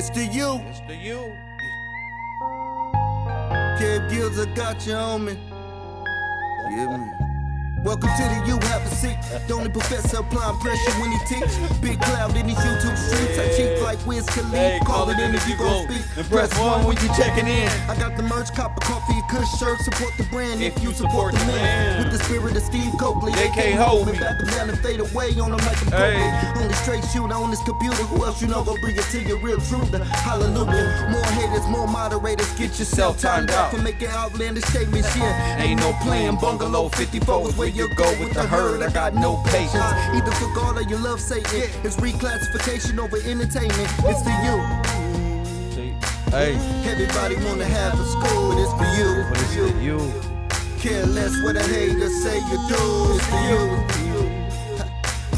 It's to you. It's to you. Kev Gills, I got you on me. Yeah, man. Welcome to the U, have a seat. The only professor applying pressure when he teach. Big cloud in these YouTube streets. I cheat like Wiz Khalid. Hey, call it in if you gon' speak. And press 1 when you checking in. I got the merch, cop a coffee, a cush shirt. Support the brand if you support the man. With the spirit of Steve Coakley. They can't hold me. Back them down and fade away on them like a Coakley. Only straight shooter on this computer. Who else you know gon' bring it to your real truth? Hallelujah. More haters, more moderators. Get yourself timed out for making outlandish statements. Yeah, Ain't no playing bungalow 54 is where you go with the herd. I got no patience. Either for God or you love Satan. It's reclassification over entertainment. It's for you. Hey, Everybody wanna have a school, but it's for you. but it's for you. Care less what a hater say you do. It's for you.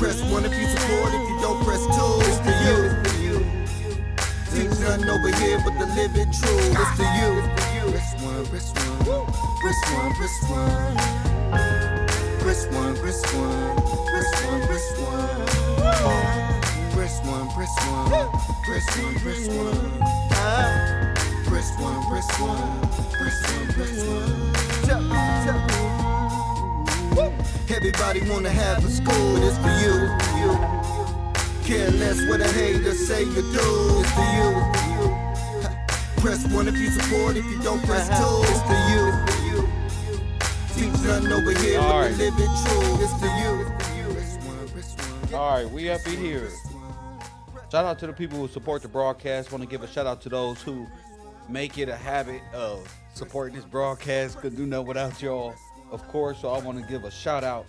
Press 1 if you support, if you don't press 2. It's for you. Teach nothing over here but the living true. It's for you. Press 1, press 1, press 1, press 1. Press 1, press 1, press 1, press 1. Press 1, press 1, press 1, press 1. Press 1, press 1, press 1, press 1. Everybody wanna have a school, but it's for you. Care less what a hater say you do. It's for you. Press 1 if you support, if you don't press 2. It's for you. Teach nothing over here but the living true. It's to you. All right, we up in here. Shout out to the people who support the broadcast. Want to give a shout out to those who make it a habit of supporting this broadcast. Couldn't do nothing without y'all, of course. So I want to give a shout out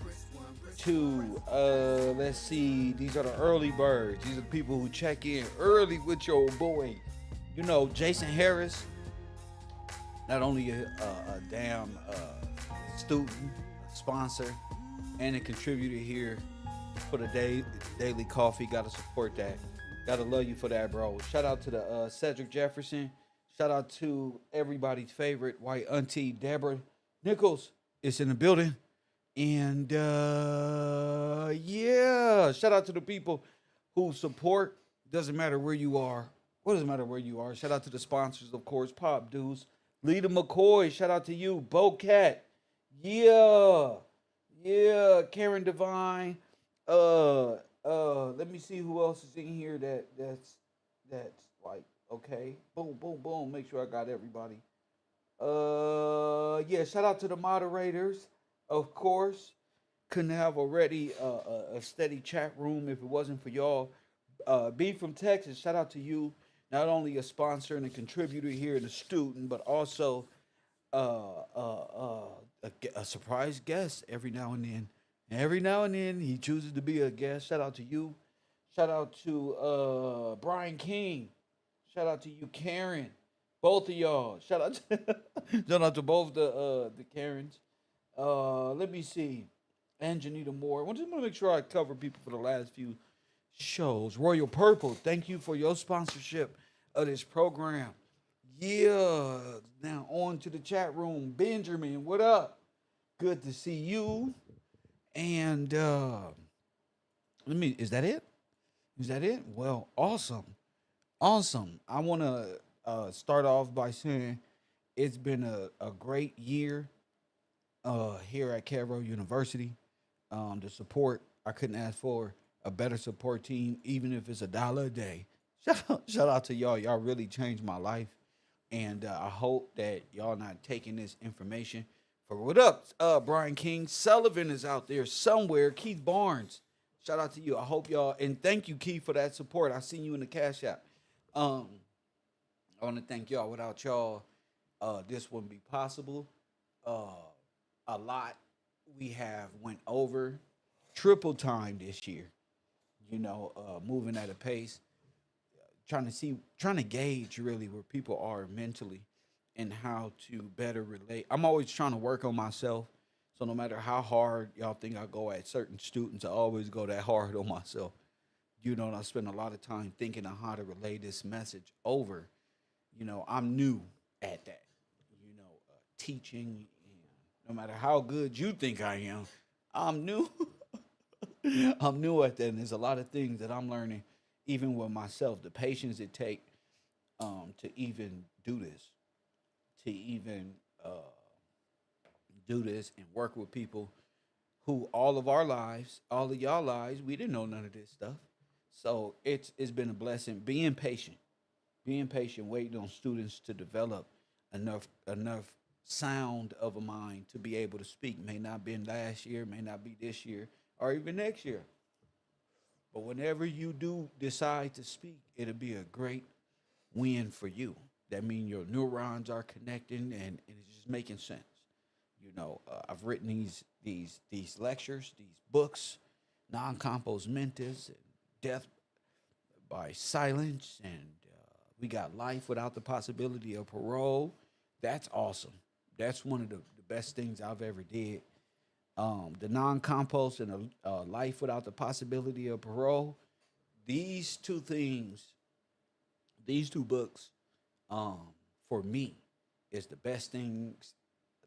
to, let's see, these are the early birds. These are the people who check in early with your boy. You know, Jason Harris, not only a damn student, sponsor, and a contributor here for the daily coffee. Gotta support that. Gotta love you for that, bro. Shout out to the Cedric Jefferson. Shout out to everybody's favorite white auntie Deborah Nichols is in the building. And yeah, shout out to the people who support. Doesn't matter where you are. What does it matter where you are? Shout out to the sponsors, of course. Pop Deuce, Lita McCoy. Shout out to you, Bocat. Yeah, Karen Devine. Let me see who else is in here that's like, okay. Boom, boom, boom. Make sure I got everybody. Yeah, shout out to the moderators, of course. Couldn't have already a steady chat room if it wasn't for y'all. Being from Texas, shout out to you. Not only a sponsor and a contributor here and a student, but also a surprise guest every now and then. Every now and then he chooses to be a guest. Shout out to you. Shout out to Brian King. Shout out to you, Karen. Both of y'all. Shout out to both the Karens. Let me see. And Janita Moore. I just want to make sure I cover people for the last few shows. Royal Purple, thank you for your sponsorship of this program. Yeah. Now on to the chat room. Benjamin, what up? Good to see you. And is that it? Is that it? Well, awesome. I want to start off by saying it's been a great year here at KevRow University. The support, I couldn't ask for a better support team, even if it's $1 a day. Shout out to y'all. Y'all really changed my life. And I hope that y'all not taking this information for what up. Brian King Sullivan is out there somewhere. Keith Barnes, shout out to you. I hope y'all, and thank you, Keith, for that support. I seen you in the Cash App. I want to thank y'all. Without y'all, this wouldn't be possible. A lot we have went over, triple time this year. You know, moving at a pace, trying to gauge really where people are mentally and how to better relate. I'm always trying to work on myself. So no matter how hard y'all think I go at certain students, I always go that hard on myself. You know, and I spend a lot of time thinking on how to relay this message over. You know, I'm new at that. You know, teaching. No matter how good you think I am, I'm new. I'm new at that. And there's a lot of things that I'm learning, even with myself. The patience it takes to even do this, to even do this and work with people who all of our lives, all of y'all lives, we didn't know none of this stuff. So it's been a blessing. Being patient, waiting on students to develop enough sound of a mind to be able to speak. May not be last year, may not be this year, or even next year. But whenever you do decide to speak, it'll be a great win for you. That means your neurons are connecting and it's just making sense. I've written these lectures, these books, non-compos mentis, and death by silence, and we got life without the possibility of parole. That's awesome. That's one of the best things I've ever did. The non-compost and a life without the possibility of parole. These two things, these two books, um, for me, is the best things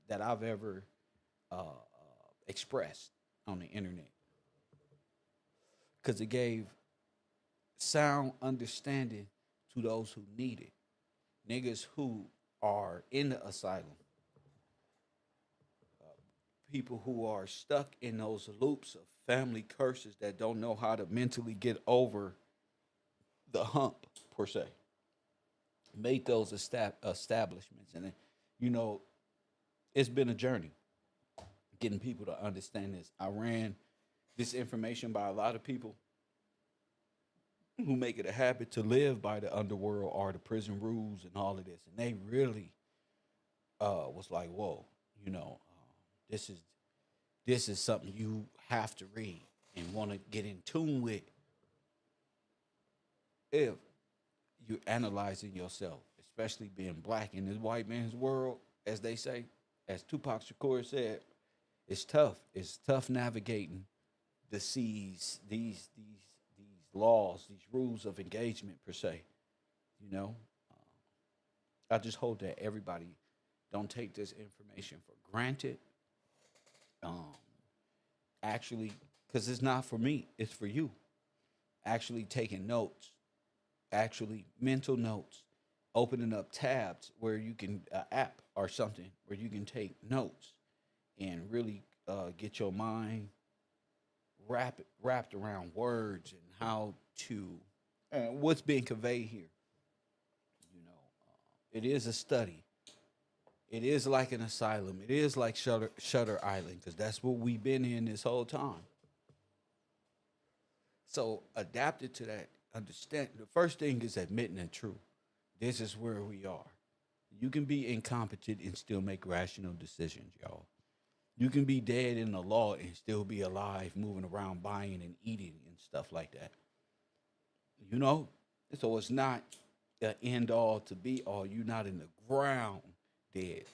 that I've ever expressed on the internet because it gave sound understanding to those who need it. Niggas who are in the asylum, people who are stuck in those loops of family curses that don't know how to mentally get over the hump, per se. Made those establishments. And, you know, it's been a journey getting people to understand this. I ran this information by a lot of people who make it a habit to live by the underworld or the prison rules and all of this. And they really was like, whoa, you know, this is this is something you have to read and want to get in tune with if you're analyzing yourself, especially being black in this white man's world, as they say, as Tupac Shakur said, it's tough. It's tough navigating the seas, these laws, these rules of engagement per se. You know, I just hope that everybody don't take this information for granted. Um, actually, because it's not for me, it's for you. Actually taking notes, actually mental notes, opening up tabs where you can app or something where you can take notes and really get your mind wrapped around words and how to what's being conveyed here. You know, it is a study. It is like an asylum. It is like Shutter Island because that's what we've been in this whole time. So adapted to that, understand. The first thing is admitting the truth. This is where we are. You can be incompetent and still make rational decisions, y'all. You can be dead in the law and still be alive, moving around, buying and eating and stuff like that. You know, so it's not the end all to be all. You're not in the ground dead.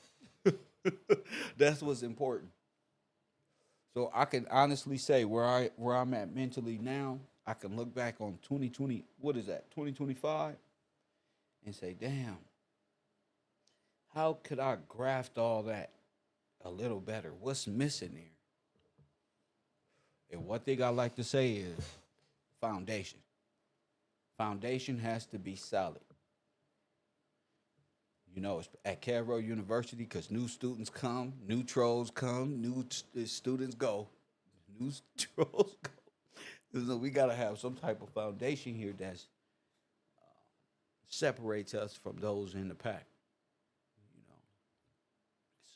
That's what's important. So I can honestly say where I'm at mentally now, I can look back on 2020, what is that, 2025, and say, damn, how could I graft all that a little better? What's missing there? And one thing I like to say is foundation. Foundation has to be solid. You know, it's at KevRow University because new students come, new trolls come, new students go, new trolls go. So we gotta have some type of foundation here that separates us from those in the pack. You know,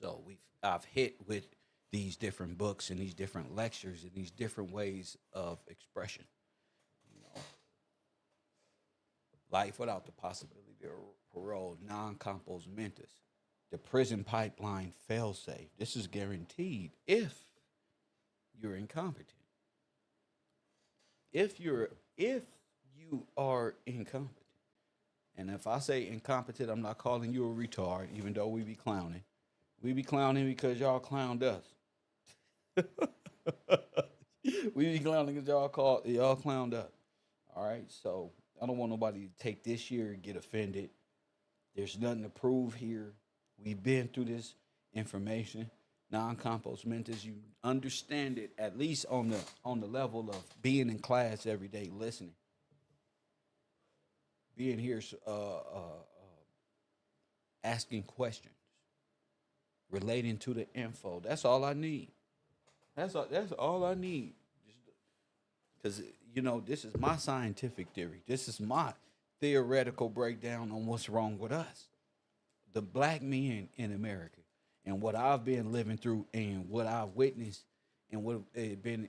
so I've hit with these different books and these different lectures and these different ways of expression. You know, life without the possibility of parole, non-compos mentis, the prison pipeline fail-safe. This is guaranteed if you're incompetent. If you are incompetent, and if I say incompetent, I'm not calling you a retard, even though we be clowning. We be clowning because y'all clowned us. We be clowning because y'all clowned us. All right, so I don't want nobody to take this year and get offended. There's nothing to prove here. We've been through this information. Non-compost mentors, you understand it at least on the level of being in class every day, listening, being here asking questions relating to the info. That's all I need. That's all I need. Because this is my scientific theory. This is my theoretical breakdown on what's wrong with us, the black men in America, and what I've been living through, and what I've witnessed, and what I've been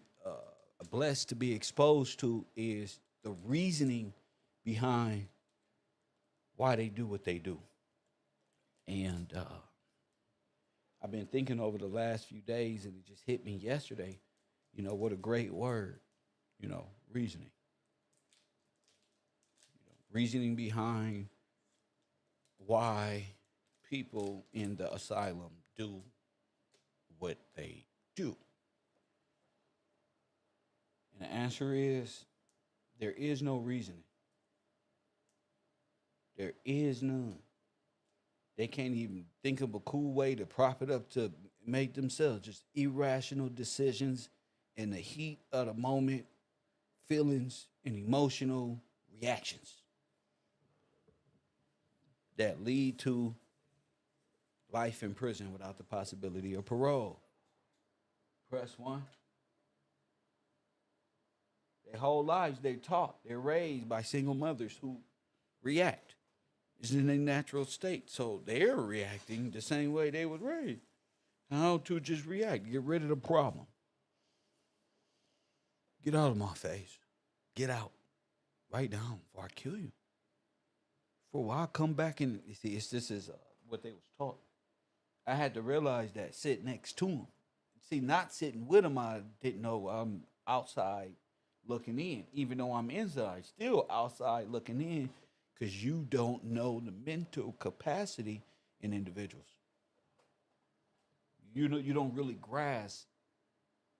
blessed to be exposed to is the reasoning behind why they do what they do. And I've been thinking over the last few days, and it just hit me yesterday. What a great word. Reasoning. Reasoning behind why people in the asylum do what they do. And the answer is there is no reasoning. There is none. They can't even think of a cool way to prop it up to make themselves just irrational decisions in the heat of the moment, feelings and emotional reactions that lead to life in prison without the possibility of parole. Press one. Their whole lives they're taught, they're raised by single mothers who react. It's in a natural state. So they're reacting the same way they would raise. How to just react, get rid of the problem. Get out of my face. Get out. Right down before I kill you. For a while, I come back and you see, this is what they was taught. I had to realize that sit next to him. See, not sitting with him, I didn't know I'm outside looking in, even though I'm inside, still outside looking in, because you don't know the mental capacity in individuals. You don't really grasp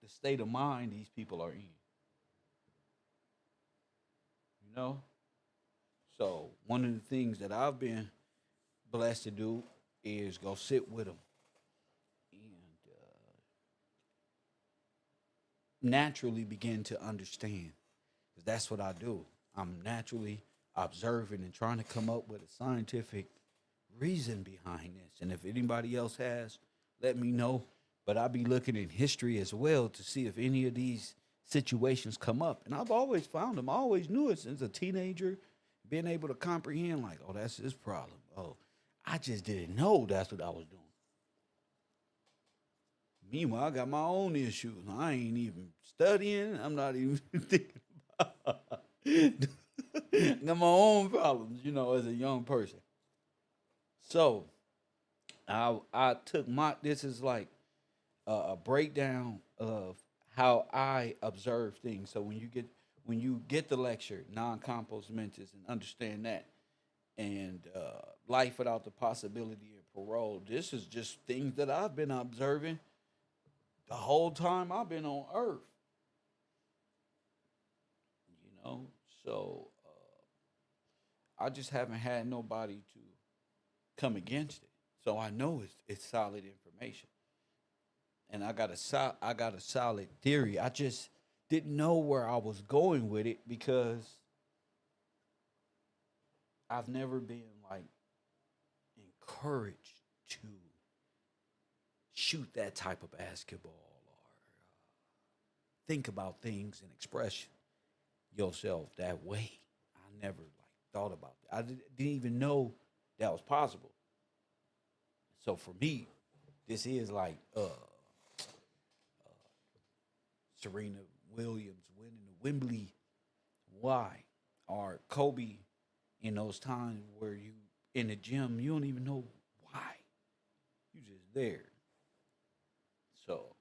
the state of mind these people are in. You know? So one of the things that I've been blessed to do is go sit with them and naturally begin to understand. Because that's what I do. I'm naturally observing and trying to come up with a scientific reason behind this. And if anybody else has, let me know. But I'll be looking in history as well to see if any of these situations come up. And I've always found them. I always knew it since a teenager, being able to comprehend, like, oh, that's his problem. Oh, I just didn't know that's what I was doing. Meanwhile, I got my own issues. I ain't even studying. I'm not even thinking about got my own problems, as a young person. So I took this is like a breakdown of how I observe things. So when you get the lecture, non-compos mentis, and understand that, and life without the possibility of parole, this is just things that I've been observing the whole time I've been on Earth. You know, so I just haven't had nobody to come against it. So I know it's solid information, and I got a solid theory. I just didn't know where I was going with it because I've never been like encouraged to shoot that type of basketball or think about things and express yourself that way. I never like thought about that. Didn't even know that was possible. So for me, this is like Serena Williams winning the Wembley. Why? Or Kobe in those times where you in the gym, you don't even know why. You just there. So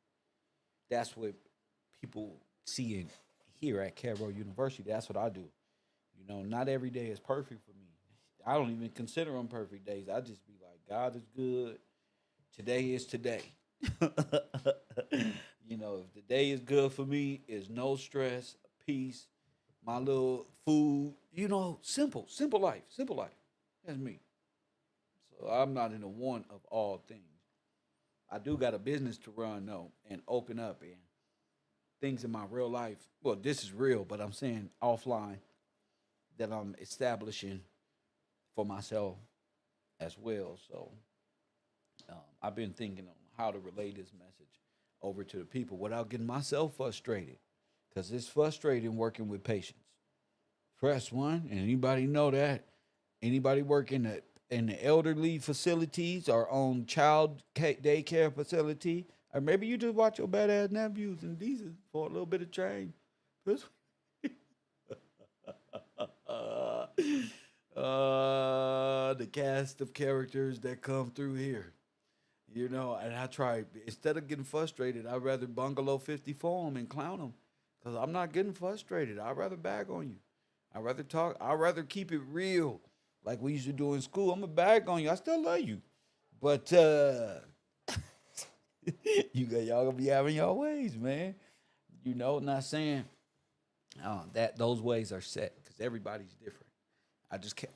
that's what people see and here at KevRow University. That's what I do. Not every day is perfect for me. I don't even consider them perfect days. I just be like, God is good. Today is today. If the day is good for me, it's no stress, peace, my little food, simple life, simple life. That's me. So I'm not in the want of all things. I do got a business to run though and open up and things in my real life. Well, this is real, but I'm saying offline that I'm establishing for myself as well. So I've been thinking on how to relay this message over to the people without getting myself frustrated, because it's frustrating working with patients. Press one, and anybody know that? Anybody working in the elderly facilities or on child daycare facility, or maybe you just watch your badass nephews and nieces for a little bit of change. The cast of characters that come through here, and I try, instead of getting frustrated, I'd rather bungalow 50 for them and clown them, because I'm not getting frustrated. I'd rather bag on you. I'd rather talk. I'd rather keep it real, like we used to do in school. I'm a bag on you. I still love you, but y'all gonna be having your ways, man. Not saying that those ways are set, because everybody's different.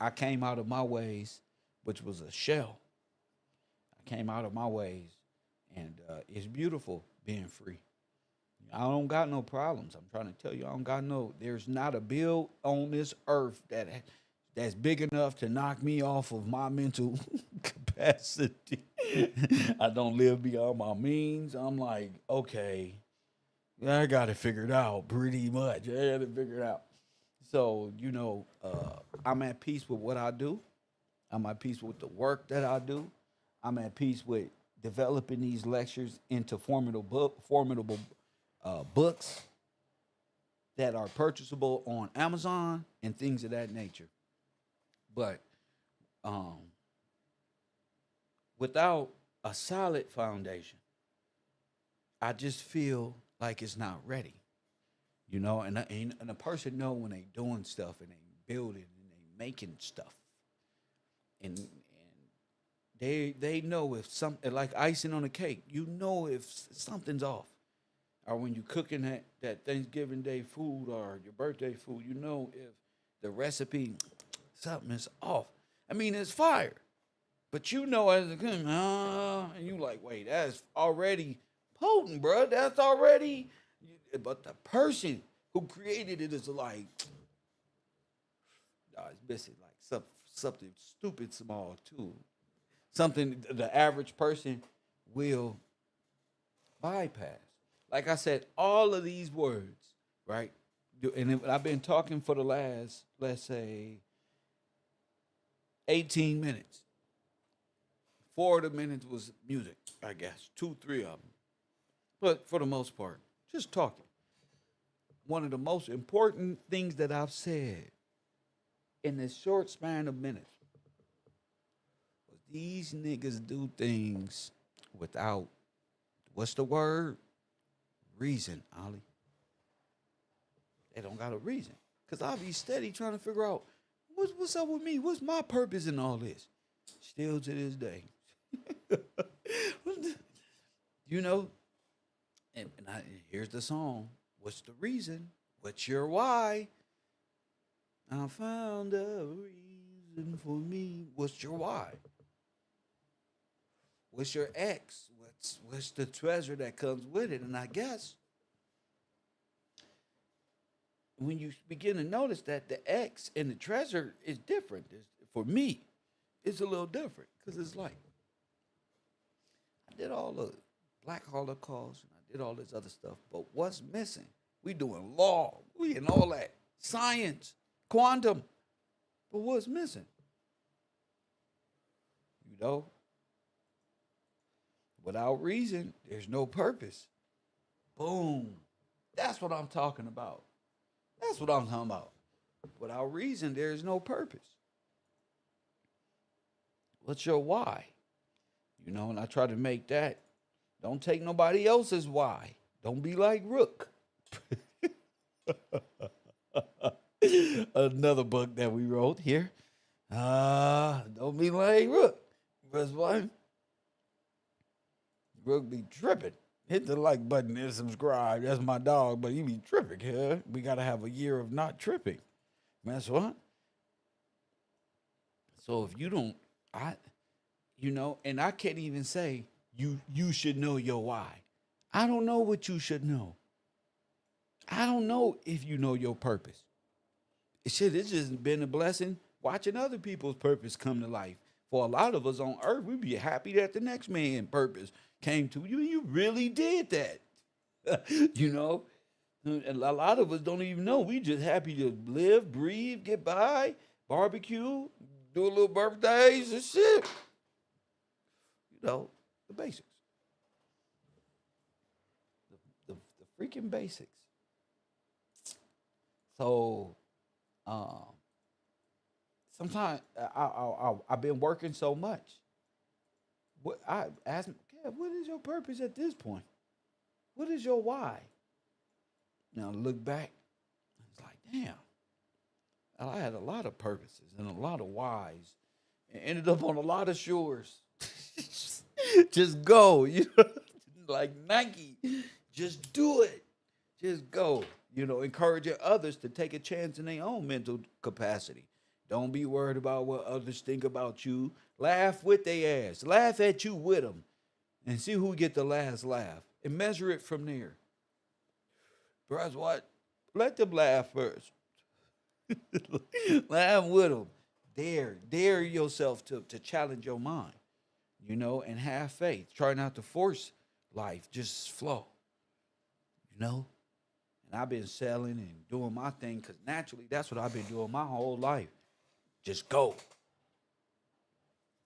I came out of my ways, which was a shell. I came out of my ways, and it's beautiful being free. I don't got no problems. I'm trying to tell you, I don't got no. There's not a bill on this earth that's big enough to knock me off of my mental capacity. I don't live beyond my means. I'm like, okay, I got it figured out pretty much. I got it figured out. So, I'm at peace with what I do. I'm at peace with the work that I do. I'm at peace with developing these lectures into formidable books that are purchasable on Amazon and things of that nature. But without a solid foundation, I just feel like it's not ready. And a person know when they doing stuff and they building and they making stuff, and they know if something, like icing on a cake, if something's off. Or when you cooking that Thanksgiving Day food or your birthday food, if the recipe, something is off. I mean, it's fire. But as a cook, and you like, wait, that's already potent, bro. That's already, but the person who created it is like, it's missing like something stupid small too. Something the average person will bypass. Like I said, all of these words, right? And I've been talking for the last, let's say, 18 minutes. 4 of the minutes was music, I guess. 2, 3 of them. But for the most part, just talking. One of the most important things that I've said in this short span of minutes was these niggas do things without, what's the word? Reason, Ollie. They don't got a reason. Because I'll be steady trying to figure out what's up with me? What's my purpose in all this? Still to this day. And here's the song. What's the reason? What's your why? I found a reason for me. What's your why? What's your X? What's the treasure that comes with it? And I guess when you begin to notice that the X and the treasure is different, for me, it's a little different, because it's like I did all the Black Holocaust and I did all this other stuff, but what's missing? We doing law, we in all that science, quantum, but what's missing? Without reason, there's no purpose. Boom. That's what I'm talking about. That's what I'm talking about. Without reason, there's no purpose. What's your why? And I try to make that. Don't take nobody else's why. Don't be like Rook. Another book that we wrote here. Don't be like Rook. Because why? Rook be tripping. Hit the like button and subscribe. That's my dog, but he be tripping here. We gotta have a year of not tripping. That's what. So if you don't, and I can't even say you should know your why. I don't know what you should know. I don't know if you know your purpose. It's just been a blessing watching other people's purpose come to life For a lot of us on earth, we'd be happy that the next man purpose came to you. You really did that. you know? And a lot of us don't even know. We just happy to live, breathe, get by, barbecue, do a little birthdays and shit. The basics. The freaking basics. So, um, sometimes I've been working so much. What I ask, "Kev, what is your purpose at this point? What is your why?" Now look back, it's like, damn, I had a lot of purposes and a lot of whys, and ended up on a lot of shores. Just go, like Nike, just do it, just go. Encouraging others to take a chance in their own mental capacity. Don't be worried about what others think about you. Laugh with their ass. Laugh at you with them, and see who get the last laugh, and measure it from there. Guess what? Let them laugh first. Laugh with them. Dare yourself to challenge your mind, and have faith. Try not to force life. Just flow, And I've been selling and doing my thing because naturally that's what I've been doing my whole life. Just go.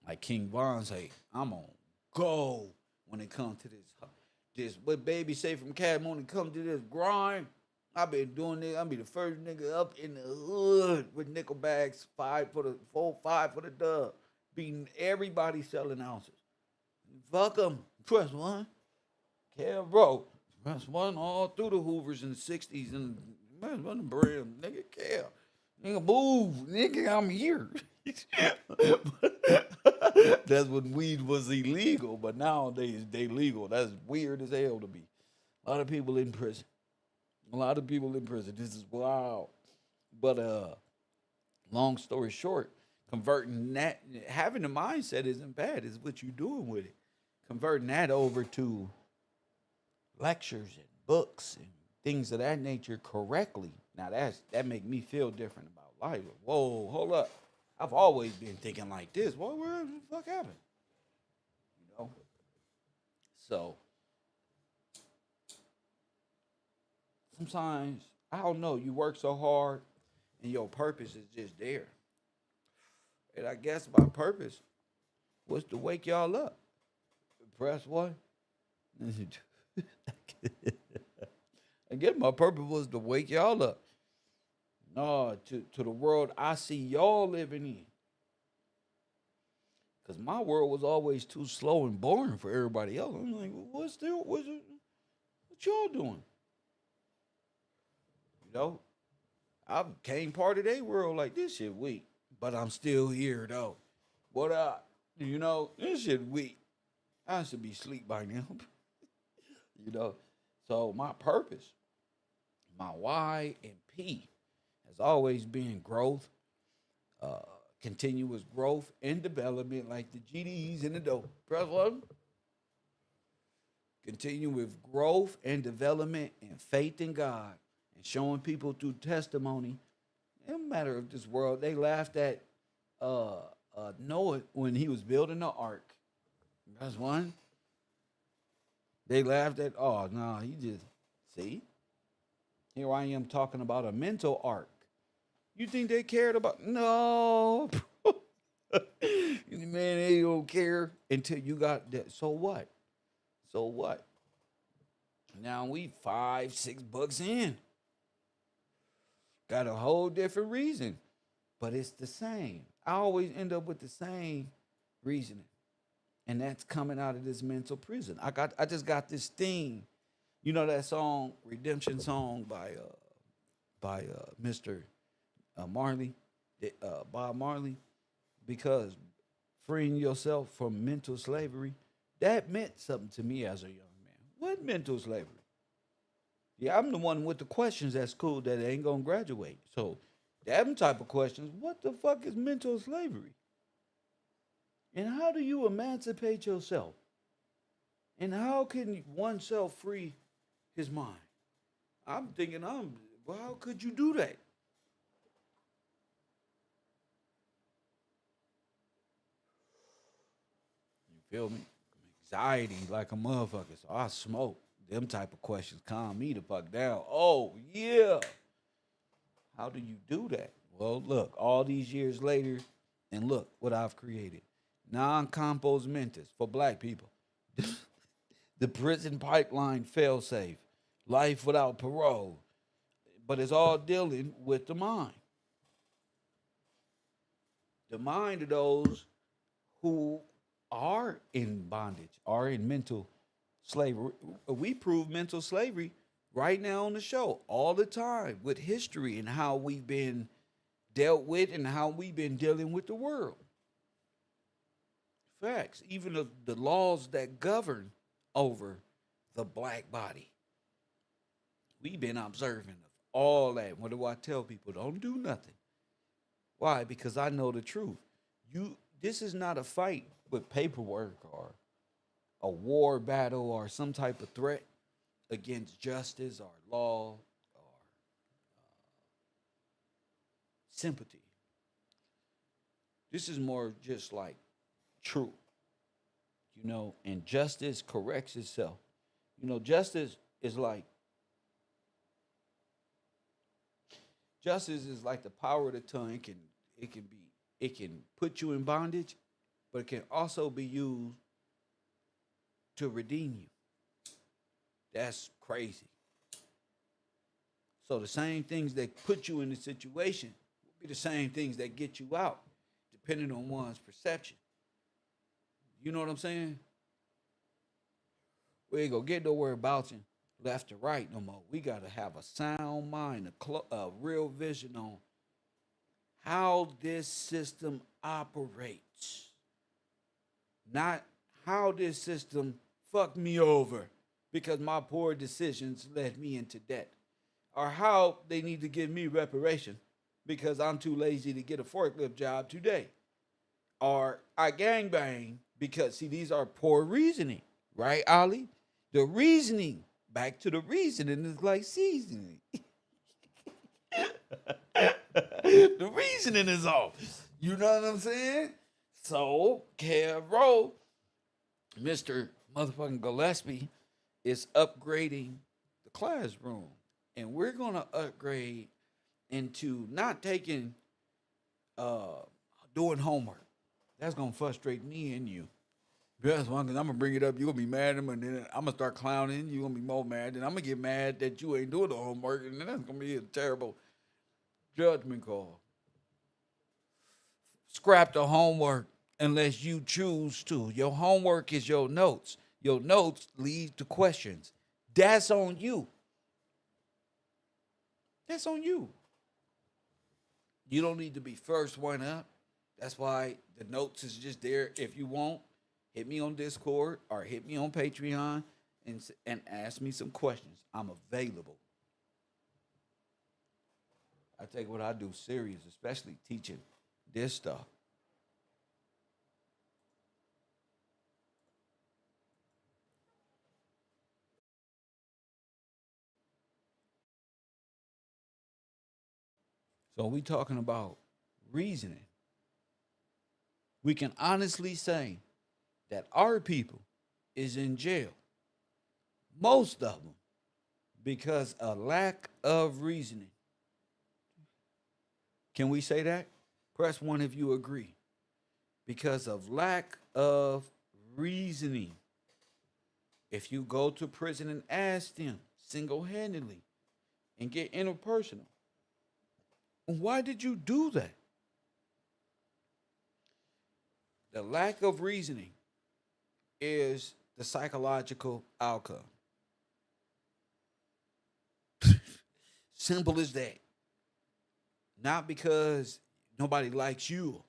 Like King Von say, I'm on go when it comes to this what baby say from Cat when it comes to this grind. I've been doing this. I'll be the first nigga up in the hood with nickel bags, 5 for the 4-5 for the dub, beating everybody selling ounces. Fuck them. Press one. KevRow. Press one all through the Hoovers in the 60s and press one brand. Nigga, Kev. Nigga, move. Nigga, I'm here. That's when weed was illegal, but nowadays they legal. That's weird as hell to me. A lot of people in prison. This is wild. But long story short, converting that, having the mindset isn't bad. It's what you're doing with it. Converting that over to lectures and books and things of that nature correctly. Now that make me feel different about life. Whoa, hold up. I've always been thinking like this. What the fuck happened? So sometimes I don't know. You work so hard, and your purpose is just there. And I guess my purpose was to wake y'all up. Press one. I guess my purpose was to wake y'all up. No, to the world I see y'all living in. Because my world was always too slow and boring for everybody else. I'm like, what y'all doing? I became part of their world like this shit weak. But I'm still here though. What up? This shit weak. I should be asleep by now. So my purpose, my Y and P has always been growth, continuous growth and development, like the GDs and the dope. Press one. Continue with growth and development and faith in God and showing people through testimony. It don't matter if this world, they laughed at Noah when he was building the ark. That's one. They laughed at, oh, no, he just, see? Here I am talking about a mental ark. You think they cared about, no. Man, they don't care until you got that. So what? Now we $5-6 in. Got a whole different reason, but it's the same. I always end up with the same reasoning, and that's coming out of this mental prison. I just got this thing, that song, Redemption song by Mr. Marley, Bob Marley, because freeing yourself from mental slavery, that meant something to me as a young man. What mental slavery? Yeah, I'm the one with the questions at school that ain't gonna graduate. So, them type of questions. What the fuck is mental slavery? And how do you emancipate yourself? And how can oneself free his mind? I'm thinking, well, how could you do that? feel me? Anxiety like a motherfucker. So I smoke. Them type of questions calm me the fuck down. Oh yeah. How do you do that? Well, look, all these years later, and look what I've created. Non-compos mentis for black people. The prison pipeline failsafe. Life without parole. But it's all dealing with the mind. The mind of those who are in bondage, are in mental slavery. We prove mental slavery right now on the show all the time with history and how we've been dealt with and how we've been dealing with the world. Facts. Even the laws that govern over the black body. We've been observing of all that. What do I tell people? Don't do nothing. Why? Because I know the truth. This is not a fight with paperwork or a war battle or some type of threat against justice or law or sympathy. This is more just like truth, and justice corrects itself. Justice is like the power of the tongue. It can put you in bondage, but it can also be used to redeem you. That's crazy. So the same things that put you in the situation will be the same things that get you out, depending on one's perception. You know what I'm saying? We ain't gonna get nowhere bouncing left or right no more. We gotta have a sound mind, a real vision on how this system operates, not how this system fucked me over because my poor decisions led me into debt, or how they need to give me reparation because I'm too lazy to get a forklift job today, or I gangbang because, see, these are poor reasoning, right, Ali? The reasoning, back to the reasoning, is like seasoning. The reasoning is off. You know what I'm saying? So, KevRow, Mr. motherfucking Gillespie, is upgrading the classroom. And we're going to upgrade into not taking, doing homework. That's going to frustrate me and you. That's one, because I'm going to bring it up. You're going to be mad at me, and then I'm going to start clowning. You're going to be more mad. Then I'm going to get mad that you ain't doing the homework, and then that's going to be a terrible judgment call. Scrap the homework unless you choose to. Your homework is your notes. Your notes lead to questions. That's on you. That's on you. You don't need to be first one up. That's why the notes is just there. If you want, hit me on Discord or hit me on Patreon and ask me some questions. I'm available. I take what I do serious, especially teaching this stuff. So we talking about reasoning. We can honestly say that our people is in jail, most of them, because of lack of reasoning. Can we say that? Press one if you agree. Because of lack of reasoning. If you go to prison and ask them single-handedly and get interpersonal, why did you do that? The lack of reasoning is the psychological outcome. Simple as that. Not because nobody likes you,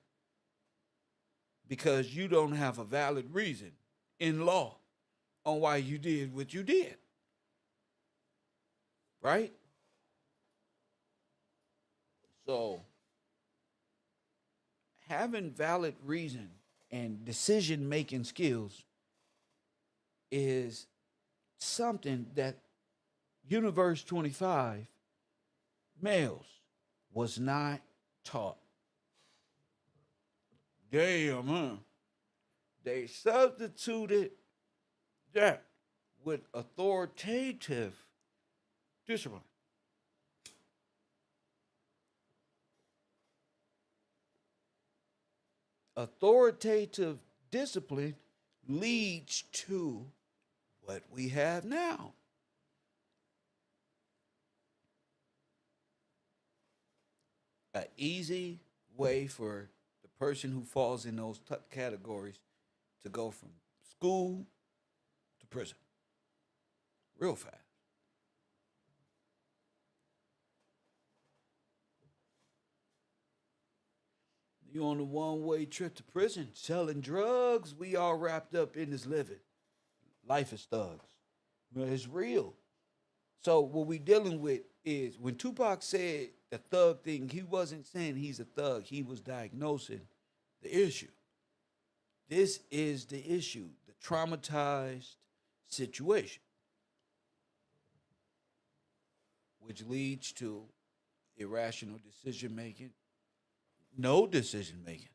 because you don't have a valid reason in law on why you did what you did. Right? So, having valid reason and decision making skills is something that Universe 25 males was not taught. Damn, huh? They substituted that with authoritative discipline. Authoritative discipline leads to what we have now. An easy way for the person who falls in those categories to go from school to prison real fast. You on a one-way trip to prison, selling drugs. We all wrapped up in this living. Life is thugs. Well, it's real. So what we dealing with is when Tupac said the thug thing, he wasn't saying he's a thug. He was diagnosing the issue. This is the issue, the traumatized situation, which leads to irrational decision making, no decision making.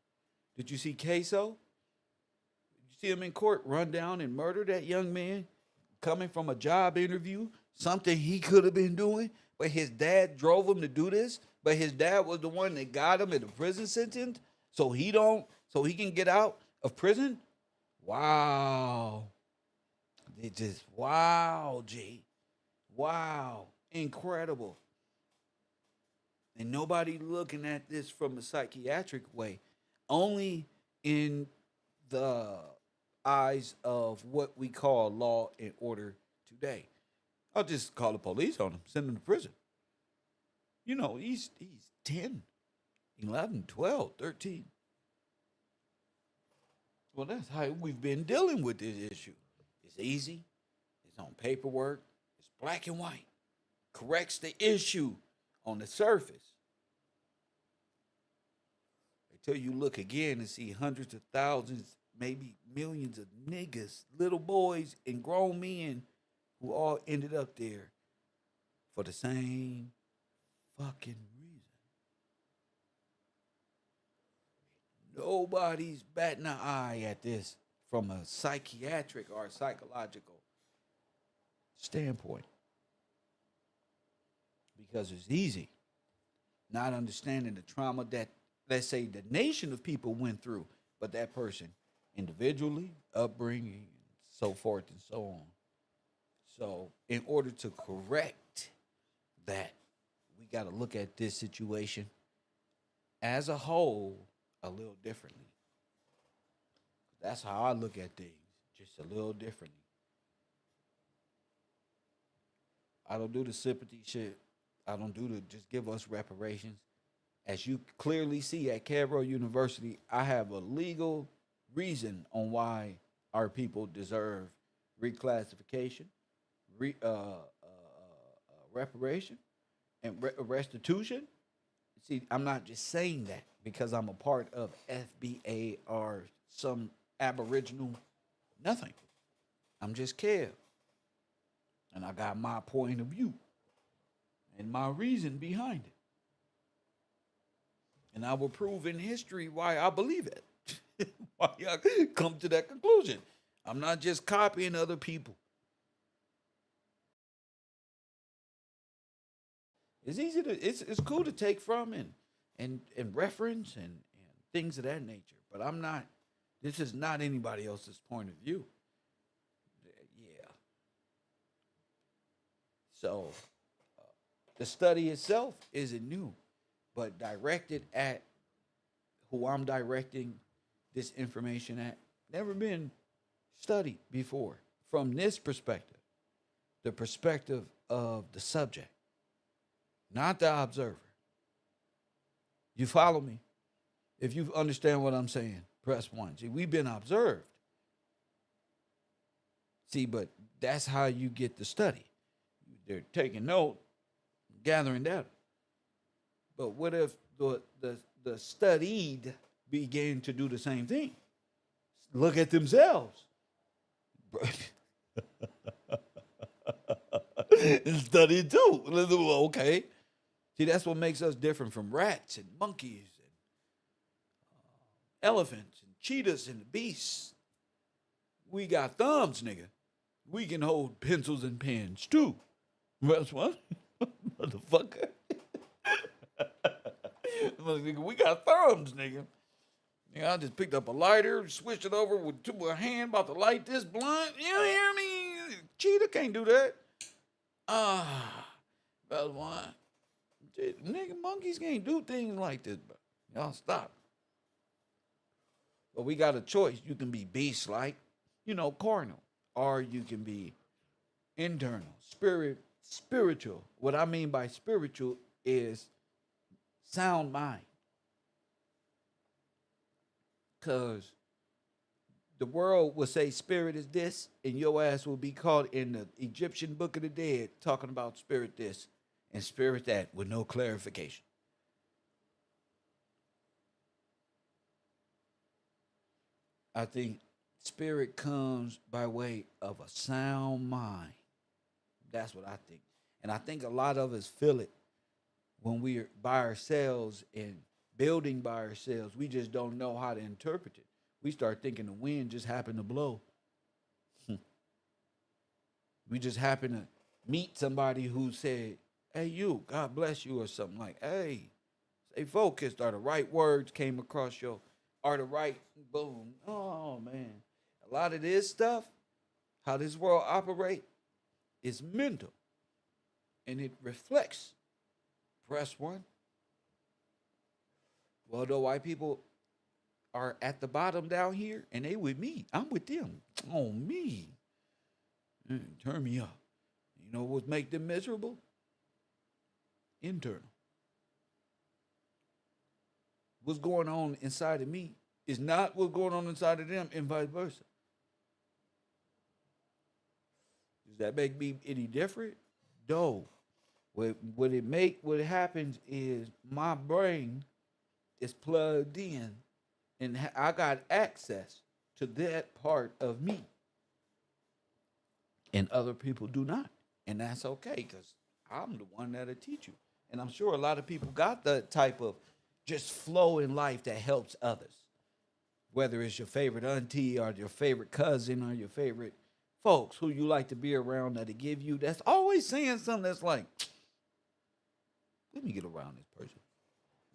Did you see Queso? Did you see him in court run down and murder that young man coming from a job interview? Something he could have been doing, but his dad drove him to do this. But his dad was the one that got him in the prison sentence, so he can get out of prison. Wow, it just wow, G, wow, incredible. And nobody looking at this from a psychiatric way, only in the eyes of what we call law and order today. I'll just call the police on him, send him to prison. You know, he's 10, 11, 12, 13. Well, that's how we've been dealing with this issue. It's easy. It's on paperwork. It's black and white. Corrects the issue on the surface. Until you look again and see hundreds of thousands, maybe millions of niggas, little boys and grown men who all ended up there for the same fucking reason. Nobody's batting an eye at this from a psychiatric or psychological standpoint because it's easy not understanding the trauma that, let's say, the nation of people went through, but that person individually, upbringing, so forth and so on. So, in order to correct that, we got to look at this situation as a whole a little differently. That's how I look at things, just a little differently. I don't do the sympathy shit. I don't do the just give us reparations. As you clearly see at KevRow University, I have a legal reason on why our people deserve reclassification, reparation, and restitution. See, I'm not just saying that because I'm a part of FBA or some Aboriginal, nothing. I'm just Kev. And I got my point of view and my reason behind it. And I will prove in history why I believe it. Why I come to that conclusion. I'm not just copying other people. It's easy to it's cool to take from and reference and things of that nature. But I'm not. This is not anybody else's point of view. Yeah. So the study itself isn't new, but directed at who I'm directing this information at, never been studied before from this perspective, the perspective of the subject, not the observer. You follow me? If you understand what I'm saying, press 1. See, we've been observed. See, but that's how you get the study. They're taking note, gathering data. But what if the studied began to do the same thing? Look at themselves. And study too. Okay. See, that's what makes us different from rats and monkeys and elephants and cheetahs and the beasts. We got thumbs, nigga. We can hold pencils and pens too. That's what, motherfucker. We got thumbs, nigga. Yeah, I just picked up a lighter, switched it over with a hand, about to light this blunt. You hear me? Cheetah can't do that. That's why. Nigga, monkeys can't do things like this, bro. Y'all stop. But we got a choice. You can be beast-like, carnal, or you can be internal, spiritual. What I mean by spiritual is sound mind. Because the world will say spirit is this, and your ass will be called in the Egyptian Book of the Dead talking about spirit this and spirit that with no clarification. I think spirit comes by way of a sound mind. That's what I think. And I think a lot of us feel it when we're by ourselves and building by ourselves. We just don't know how to interpret it. We start thinking the wind just happened to blow. We just happen to meet somebody who said, hey, you, God bless you, or something like, hey, stay focused, or the right words came across your, or the right boom. Oh, man. A lot of this stuff, how this world operates, is mental. And it reflects. Press one. Well, the white people are at the bottom down here, and they with me. I'm with them. On me. Turn me up. You know what make them miserable? Internal. What's going on inside of me is not what's going on inside of them, and vice versa. Does that make me any different? No. What happens is my brain is plugged in, and I got access to that part of me, and other people do not, and that's okay because I'm the one that'll teach you, and I'm sure a lot of people got the type of just flow in life that helps others, whether it's your favorite auntie or your favorite cousin or your favorite folks who you like to be around that'll give you, that's always saying something that's like, let me get around this person,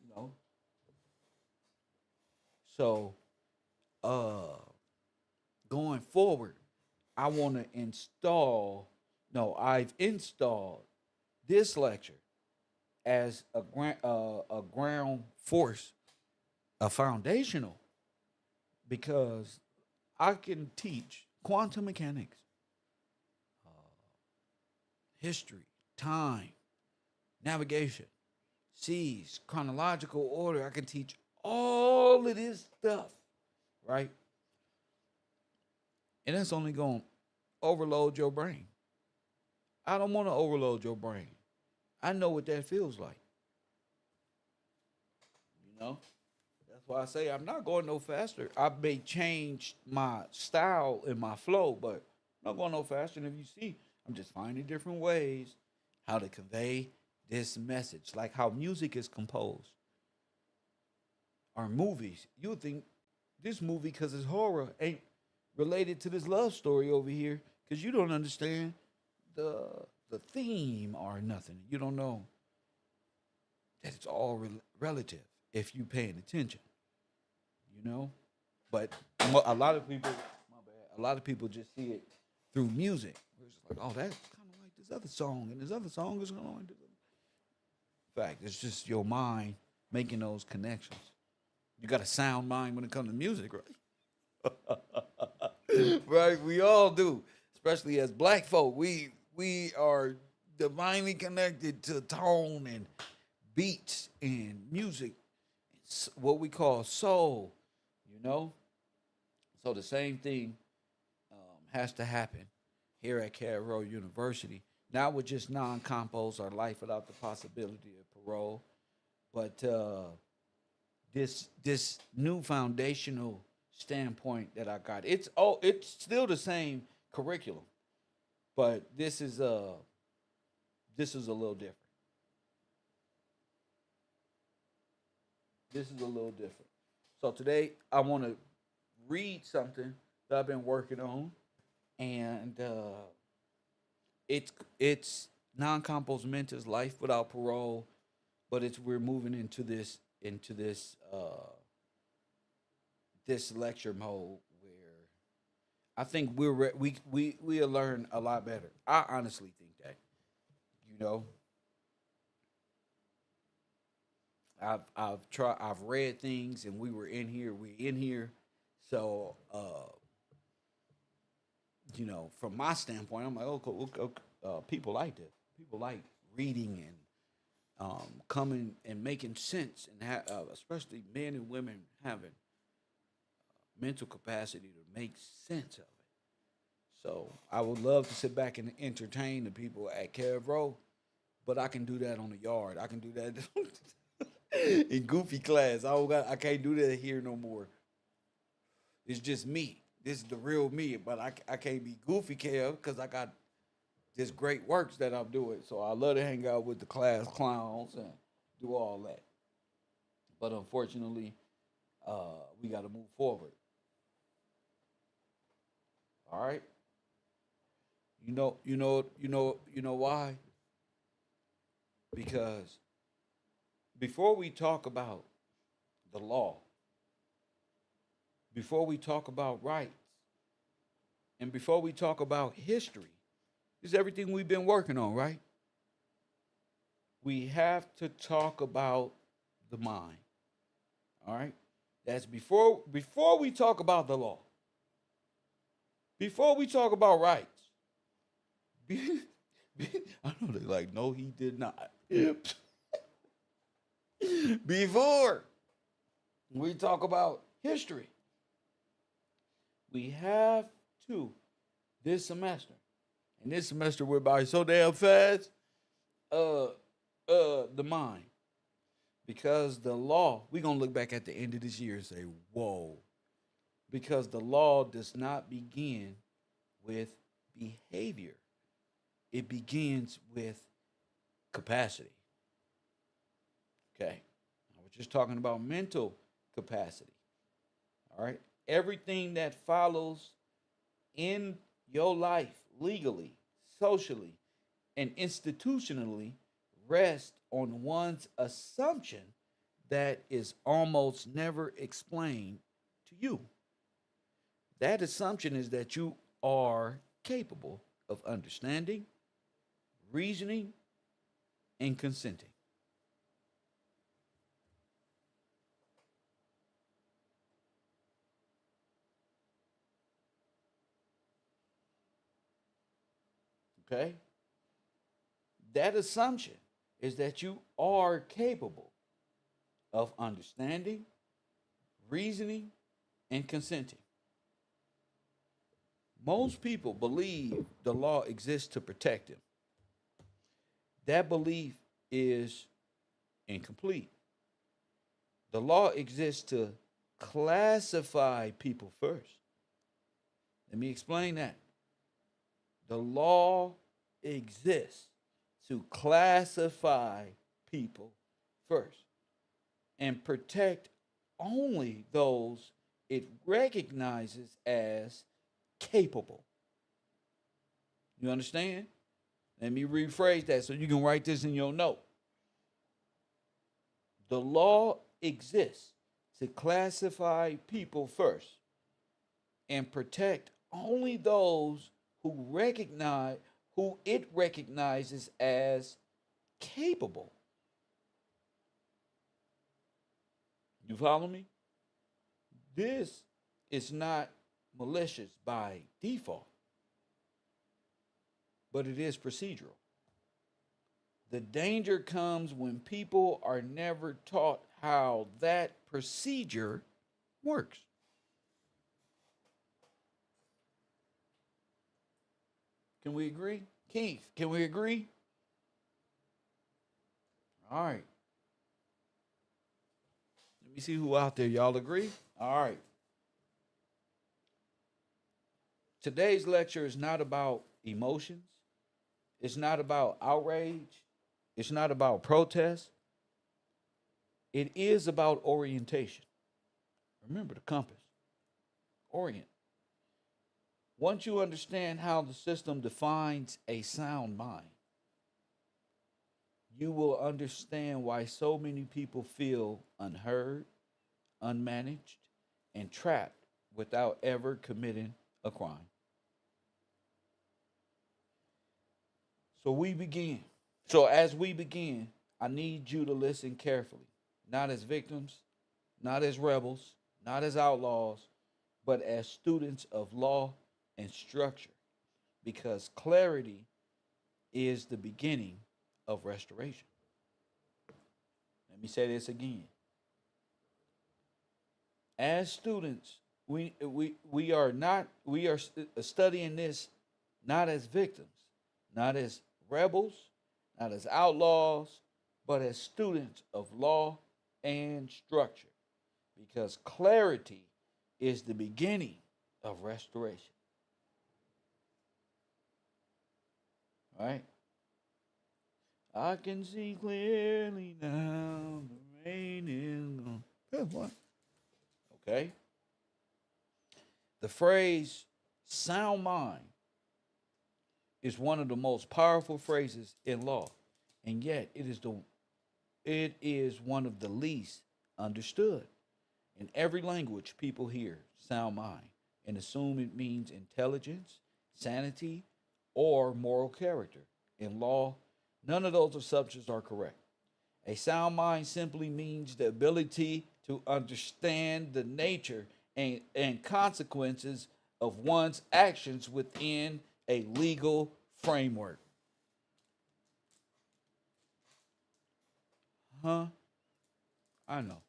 you know. So, going forward, I want to I've installed this lecture as a ground force, a foundational, because I can teach quantum mechanics, history, time, navigation, seas, chronological order. I can teach all of this stuff, right? And that's only going to overload your brain. I don't want to overload your brain. I know what that feels like. You know? That's why I say I'm not going no faster. I may change my style and my flow, but I'm not going no faster. And if you see, I'm just finding different ways how to convey this message, like how music is composed. Or movies. You would think this movie, because it's horror, ain't related to this love story over here, because you don't understand the theme or nothing. You don't know that it's all relative if you paying attention. You know, but a lot of people, my bad, a lot of people just see it through music. It's just like, oh, that's kind of like this other song, and this other song is kind of like this. In fact, it's just your mind making those connections. You got a sound mind when it comes to music, right? Right, we all do, especially as black folk. We are divinely connected to tone and beats and music. It's what we call soul, you know. So the same thing has to happen here at KevRow University. Not with just non-compos or life without the possibility of parole, but this new foundational standpoint that I got. It's still the same curriculum, but this is a little different. This is a little different. So today I want to read something that I've been working on, and it's non-compos mentis life without parole, but it's we're moving into this lecture mode where I think we'll learn a lot better. I honestly think that, you know, I've read things and we're in here, so you know, from my standpoint, I'm like, okay, people like this. People like reading and coming and making sense, and especially men and women having mental capacity to make sense of it. So I would love to sit back and entertain the people at KevRow, but I can do that on the yard. I can do that in goofy class. I can't do that here no more. It's just me. This is the real me, but I can't be goofy Kev because I got this great works that I'm doing. So I love to hang out with the class clowns and do all that. But unfortunately, we got to move forward. All right. You know why? Because before we talk about the law, before we talk about rights, and before we talk about history, this is everything we've been working on, right? We have to talk about the mind. All right? That's before we talk about the law. Before we talk about rights. I know they're like, no, he did not. Before we talk about history, we have to this semester. And this semester we're by so damn fast. The mind. Because the law, we're gonna look back at the end of this year and say, whoa. Because the law does not begin with behavior. It begins with capacity. Okay. I was just talking about mental capacity. All right. Everything that follows in your life legally, socially, and institutionally rests on one's assumption that is almost never explained to you. That assumption is that you are capable of understanding, reasoning, and consenting. Okay? That assumption is that you are capable of understanding, reasoning, and consenting. Most people believe the law exists to protect them. That belief is incomplete. The law exists to classify people first. Let me explain that. The law exists to classify people first and protect only those it recognizes as capable. You understand? Let me rephrase that so you can write this in your note. The law exists to classify people first and protect only those who it recognizes as capable. You follow me? This is not malicious by default, but it is procedural. The danger comes when people are never taught how that procedure works. Can we agree? Keith, can we agree? All right. Let me see who out there. Y'all agree? All right. Today's lecture is not about emotions. It's not about outrage. It's not about protest. It is about orientation. Remember the compass. Orient. Once you understand how the system defines a sound mind, you will understand why so many people feel unheard, unmanaged, and trapped without ever committing a crime. So we begin. So as we begin, I need you to listen carefully, not as victims, not as rebels, not as outlaws, but as students of law and structure, because clarity is the beginning of restoration. Let me say this again. As students, we are studying this not as victims, not as rebels, not as outlaws, but as students of law and structure, because clarity is the beginning of restoration. All right? I can see clearly now the rain is gone. Yeah, what? Okay? The phrase sound mind is one of the most powerful phrases in law, and yet it is one of the least understood. In every language, people hear sound mind and assume it means intelligence, sanity, or moral character. In law, none of those assumptions are correct. A sound mind simply means the ability to understand the nature and consequences of one's actions within a legal framework. Huh? I know.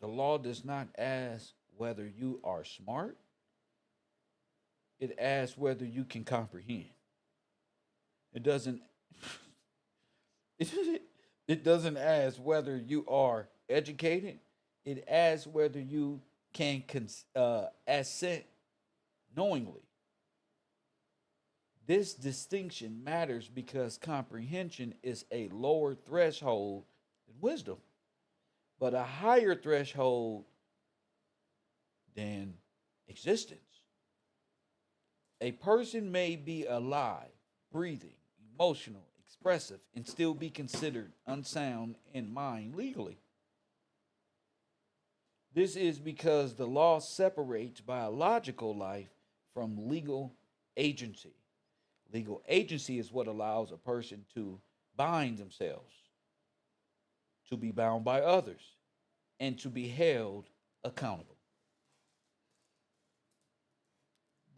The law does not ask whether you are smart, it asks whether you can comprehend. It doesn't it doesn't ask whether you are educated. It asks whether you can assent knowingly. This distinction matters because comprehension is a lower threshold than wisdom, but a higher threshold than existence. A person may be alive, breathing, emotional, expressive, and still be considered unsound in mind legally. This is because the law separates biological life from legal agency. Legal agency is what allows a person to bind themselves, to be bound by others, and to be held accountable.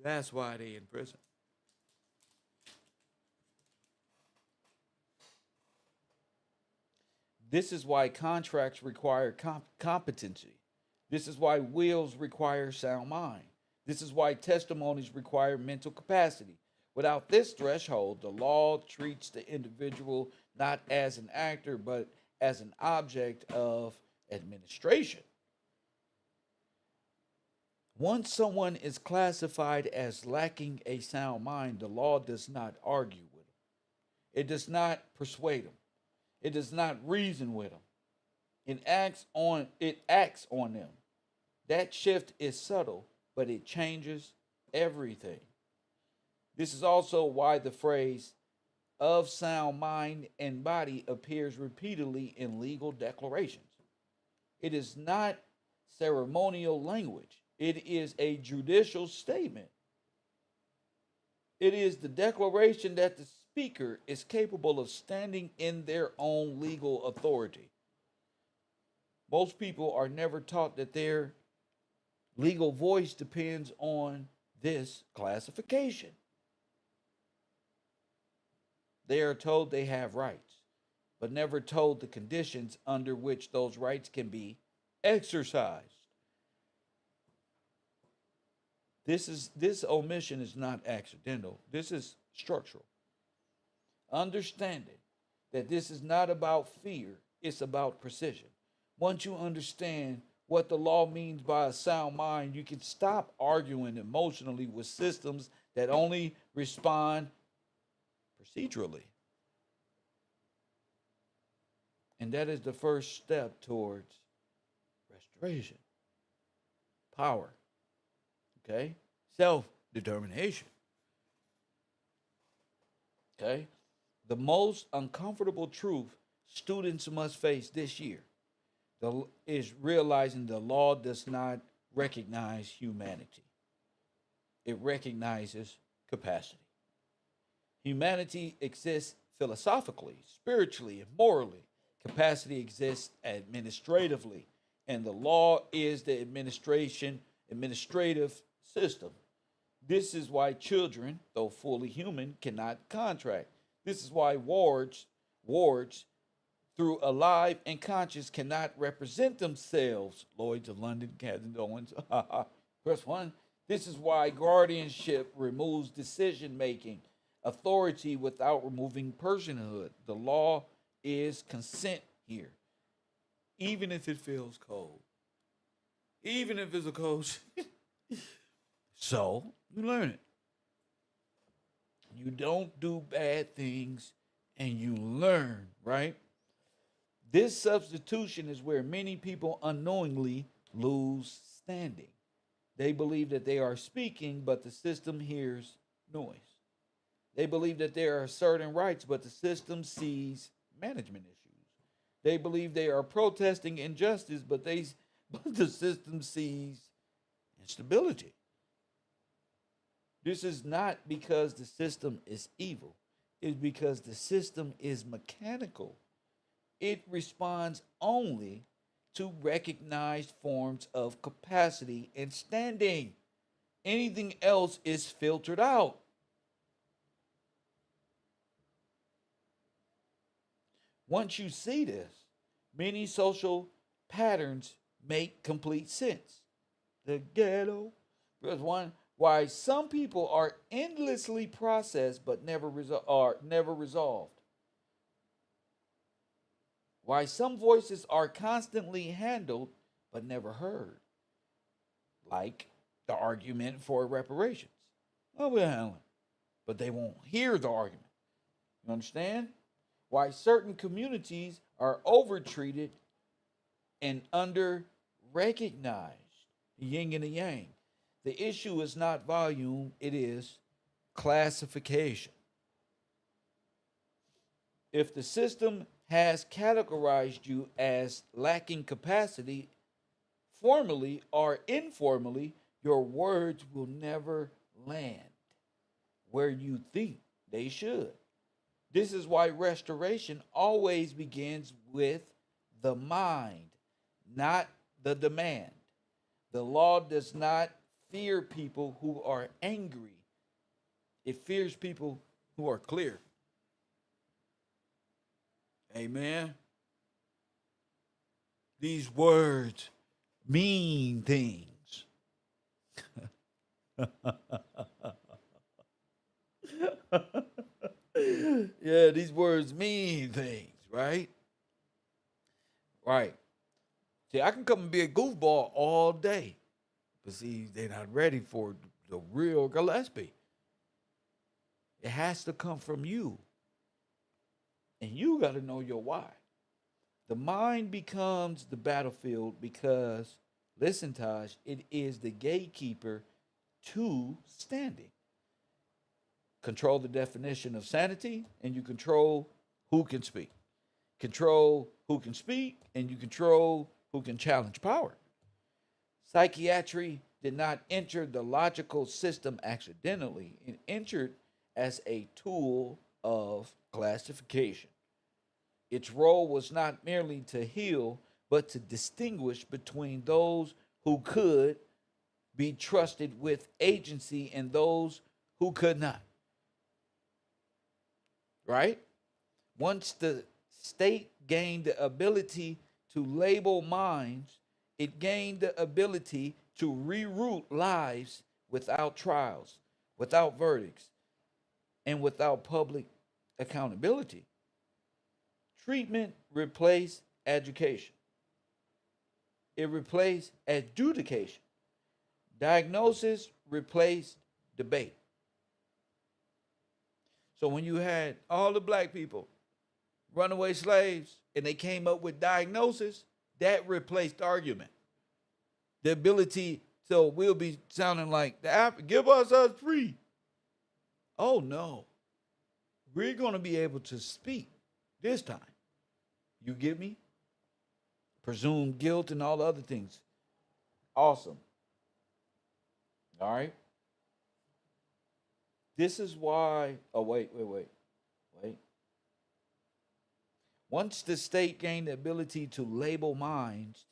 That's why they in prison. This is why contracts require competency. This is why wills require sound mind. This is why testimonies require mental capacity. Without this threshold, the law treats the individual not as an actor, but as an object of administration. Once someone is classified as lacking a sound mind, the law does not argue with him. It does not persuade him. It does not reason with them. It acts on them. That shift is subtle, but it changes everything. This is also why the phrase of sound mind and body appears repeatedly in legal declarations. It is not ceremonial language. It is a judicial statement. It is the declaration that the speaker is capable of standing in their own legal authority. Most people are never taught that their legal voice depends on this classification. They are told they have rights, but never told the conditions under which those rights can be exercised. This omission is not accidental. This is structural. Understanding that this is not about fear, it's about precision. Once you understand what the law means by a sound mind, you can stop arguing emotionally with systems that only respond procedurally. And that is the first step towards restoration. power. Okay? Self-determination. Okay? The most uncomfortable truth students must face this year is realizing the law does not recognize humanity. It recognizes capacity. Humanity exists philosophically, spiritually, and morally. Capacity exists administratively, and the law is the administrative system. This is why children, though fully human, cannot contract. This is why wards, through alive and conscious, cannot represent themselves. Lloyd's of London, Captain Owens. Press 1. This is why guardianship removes decision making authority without removing personhood. The law is consent here, even if it feels cold, even if it's a cold. So you learn it. You don't do bad things and you learn, right? This substitution is where many people unknowingly lose standing. They believe that they are speaking, but the system hears noise. They believe that there are certain rights, but the system sees management issues. They believe they are protesting injustice, but the system sees instability. This is not because the system is evil. It's because the system is mechanical. It responds only to recognized forms of capacity and standing. Anything else is filtered out. Once you see this, many social patterns make complete sense. The ghetto. There's one why some people are endlessly processed but never resolved. Why some voices are constantly handled but never heard. Like the argument for reparations. Well, we're handling, but they won't hear the argument. You understand? Why certain communities are overtreated and under recognized. The yin and the yang. The issue is not volume, it is classification. If the system has categorized you as lacking capacity, formally or informally, your words will never land where you think they should. This is why restoration always begins with the mind, not the demand. The law does not fear people who are angry. It fears people who are clear. Amen. These words mean things. Yeah, these words mean things, right? Right. See, I can come and be a goofball all day, but see, they're not ready for the real Gillespie. It has to come from you. And you got to know your why. The mind becomes the battlefield because, listen, Taj, it is the gatekeeper to standing. Control the definition of sanity, and you control who can speak. Control who can speak, and you control who can challenge power. Psychiatry did not enter the logical system accidentally. It entered as a tool of classification. Its role was not merely to heal, but to distinguish between those who could be trusted with agency and those who could not. Right? Once the state gained the ability to label minds, it gained the ability to reroute lives without trials, without verdicts, and without public accountability. Treatment replaced education. It replaced adjudication. Diagnosis replaced debate. So when you had all the black people, runaway slaves, and they came up with diagnosis, that replaced argument. The ability So we'll be sounding like the app, give us free. Oh no. We're going to be able to speak this time. You get me? Presume guilt and all the other things. Awesome. All right. This is why. Oh, wait. Once the state gained the ability to label minds,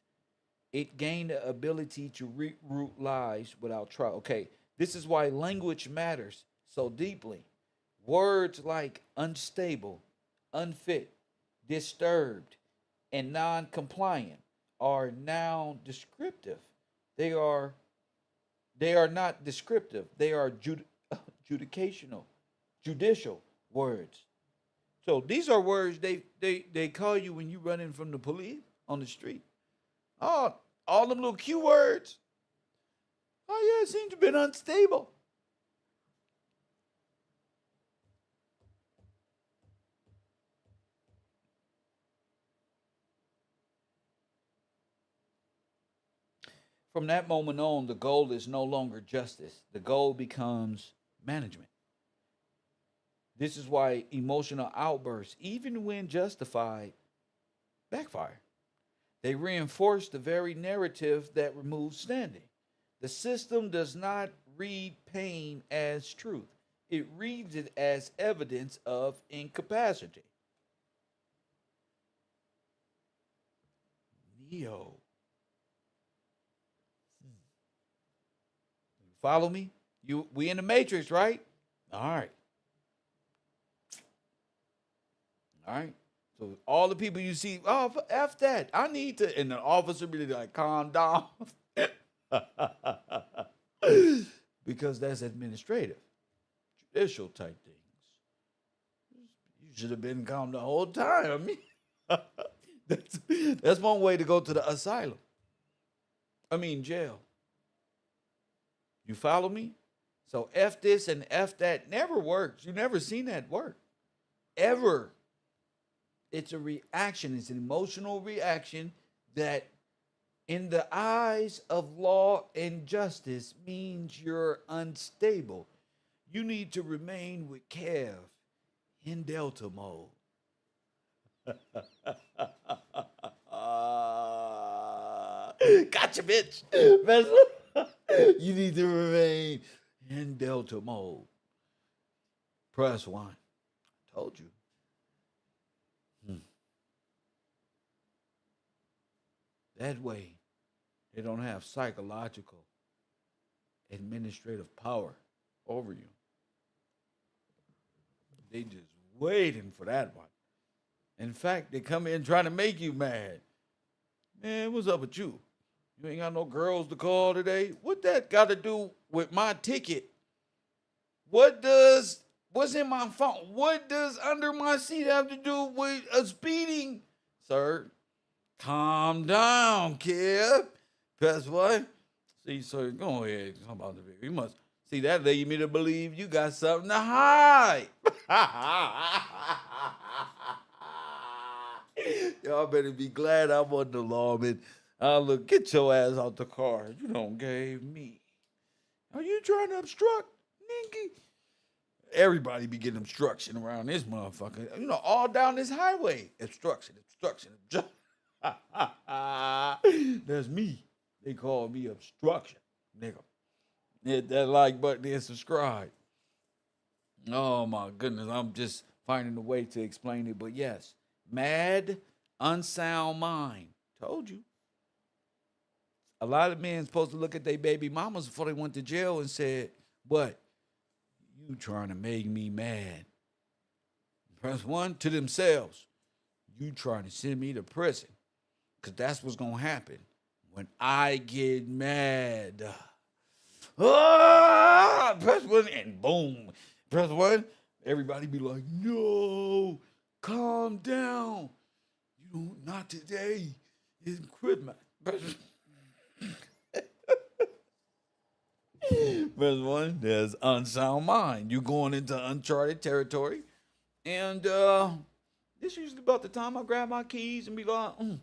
it gained the ability to reroute lives without trial. Okay, this is why language matters so deeply. Words like unstable, unfit, disturbed, and non-compliant are now descriptive. They are they are not descriptive. They are judicational, judicial words. So these are words they call you when you running from the police on the street. Oh, all them little Q words. Oh yeah, it seems to have been unstable. From that moment on, the goal is no longer justice. The goal becomes management. This is why emotional outbursts, even when justified, backfire. They reinforce the very narrative that removes standing. The system does not read pain as truth, it reads it as evidence of incapacity. Neo. Follow me? We in the matrix, right? All right. All right. So all the people you see, oh, F that. I need to, and the officer be like, calm down. Because that's administrative, judicial type things. You should have been calm the whole time. I mean, that's one way to go to the asylum. I mean, jail. You follow me? So F this and F that never works. You never seen that work. Ever. It's a reaction. It's an emotional reaction that in the eyes of law and justice means you're unstable. You need to remain with Kev in Delta mode. Gotcha, bitch. You need to remain in Delta mode. Press 1. Told you. That way, they don't have psychological, administrative power over you. They just waiting for that one. In fact, they come in trying to make you mad. Man, what's up with you? You ain't got no girls to call today? What that got to do with my ticket? What's in my phone? What does under my seat have to do with a speeding? Sir, calm down, kid. Press what? See, sir, go ahead. How about the video? You must see that lead me to believe you got something to hide. Y'all better be glad I wasn't the lawman. Look, get your ass out the car. You don't gave me. Are you trying to obstruct, nigga? Everybody be getting obstruction around this motherfucker. You know, all down this highway. Obstruction. That's me. They call me obstruction, nigga. Hit that like button and subscribe. Oh my goodness, I'm just finding a way to explain it. But yes, mad, unsound mind. Told you. A lot of men supposed to look at their baby mamas before they went to jail and said, what? You trying to make me mad. Press 1 to themselves. You trying to send me to prison. Because that's what's going to happen when I get mad. Press 1 and boom. Press 1. Everybody be like, no, calm down. You don't, not today. It's Christmas. Press 1, there's unsound mind. You going into uncharted territory. And this usually about the time I grab my keys and be like, it's time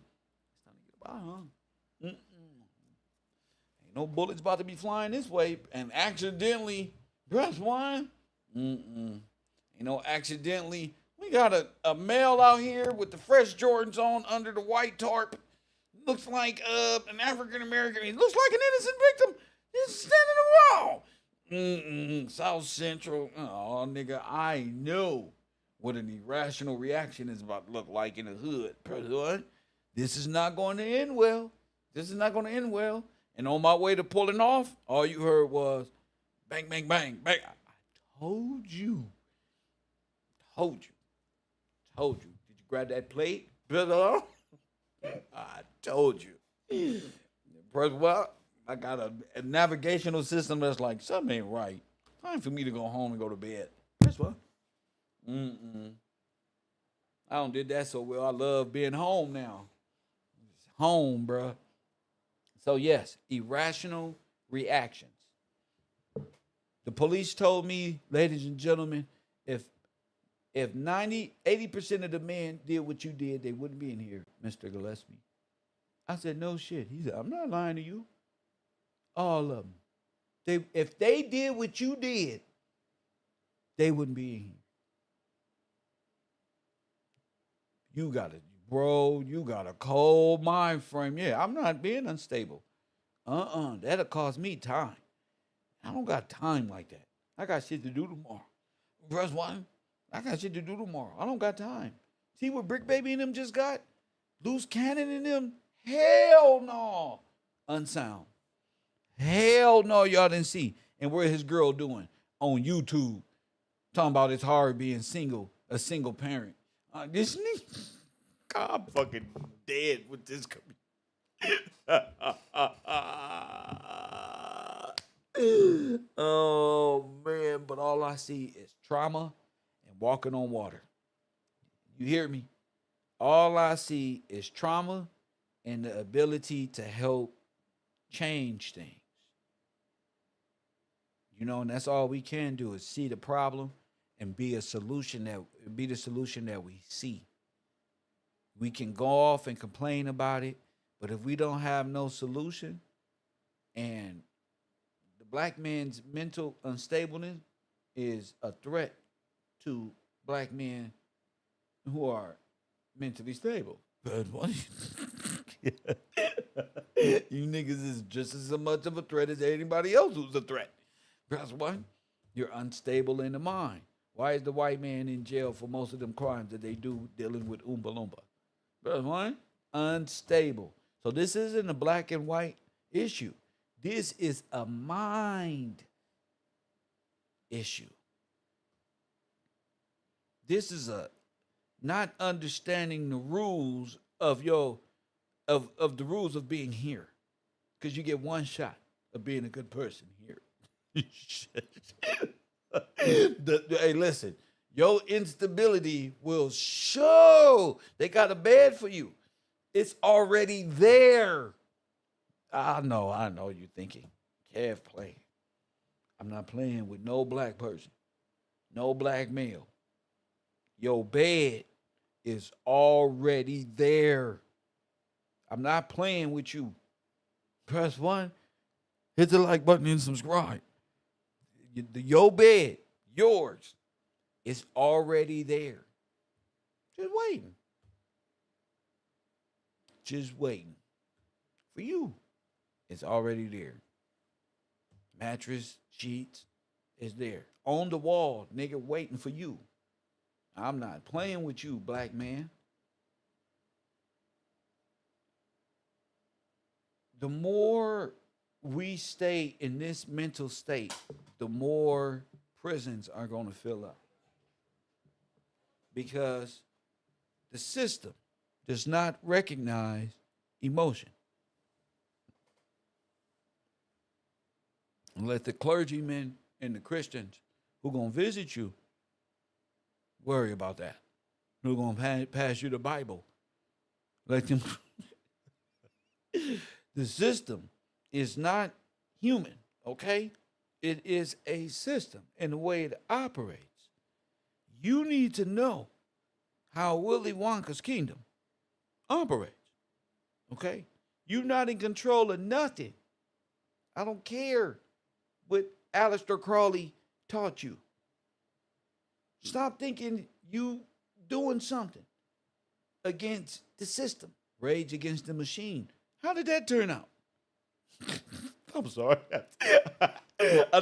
to get by, huh? Ain't no bullets about to be flying this way and accidentally press one. Mm-mm. Accidentally. We got a male out here with the fresh Jordans on under the white tarp. Looks like an African American. He looks like an innocent victim. He's standing around. South Central. Oh, nigga, I know what an irrational reaction is about to look like in the hood. What? This is not going to end well. This is not going to end well. And on my way to pulling off, all you heard was bang, bang, bang, bang. I told you. Told you. Told you. Did you grab that plate, brother? I told you. First of all, I got a navigational system that's like, something ain't right. Time for me to go home and go to bed. First of all, I don't did that so well. I love being home now. It's home, bruh. So yes, irrational reactions. The police told me, ladies and gentlemen, if 80% of the men did what you did, they wouldn't be in here, Mr. Gillespie. I said, no shit. He said, I'm not lying to you. All of them. If they did what you did, they wouldn't be in here. You got a cold mind frame. Yeah, I'm not being unstable. That'll cost me time. I don't got time like that. I got shit to do tomorrow. Press one. I got shit to do tomorrow. I don't got time. See what Brick Baby and them just got? Loose Cannon and them? Hell no. Unsound. Hell no, y'all didn't see. And what his girl doing on YouTube? Talking about it's hard being a single parent. This nigga, I'm fucking dead with this. Oh man, but all I see is trauma and walking on water. You hear me? All I see is trauma and the ability to help change things. And that's all we can do is see the problem and be the solution that we see. We can go off and complain about it, but if we don't have no solution, and the black man's mental unstableness is a threat to black men who are mentally stable. But what? You niggas is just as much of a threat as anybody else who's a threat. That's why you're unstable in the mind. Why is the white man in jail for most of them crimes that they do dealing with Oompa Loompa? That's why unstable. So this isn't a black and white issue. This is a mind issue. This is a not understanding the rules of the rules of being here. Because you get one shot of being a good person here. Hey, listen, your instability will show. They got a bed for you. It's already there. I know you're thinking, Kev playing. I'm not playing with no black person, no black male. Your bed is already there. I'm not playing with you. Press 1, hit the like button and subscribe. Your bed, yours, is already there. Just waiting. Just waiting for you. It's already there. Mattress, sheets is there. On the wall, nigga, waiting for you. I'm not playing with you, black man. The more we stay in this mental state, the more prisons are going to fill up. Because the system does not recognize emotion. And let the clergymen and the Christians who are going to visit you worry about that. Who are going to pass you the Bible. Let them. The system is not human, okay? It is a system and the way it operates. You need to know how Willy Wonka's kingdom operates, okay? You're not in control of nothing. I don't care what Aleister Crowley taught you. Stop thinking you doing something against the system. Rage Against the Machine. How did that turn out? I'm sorry.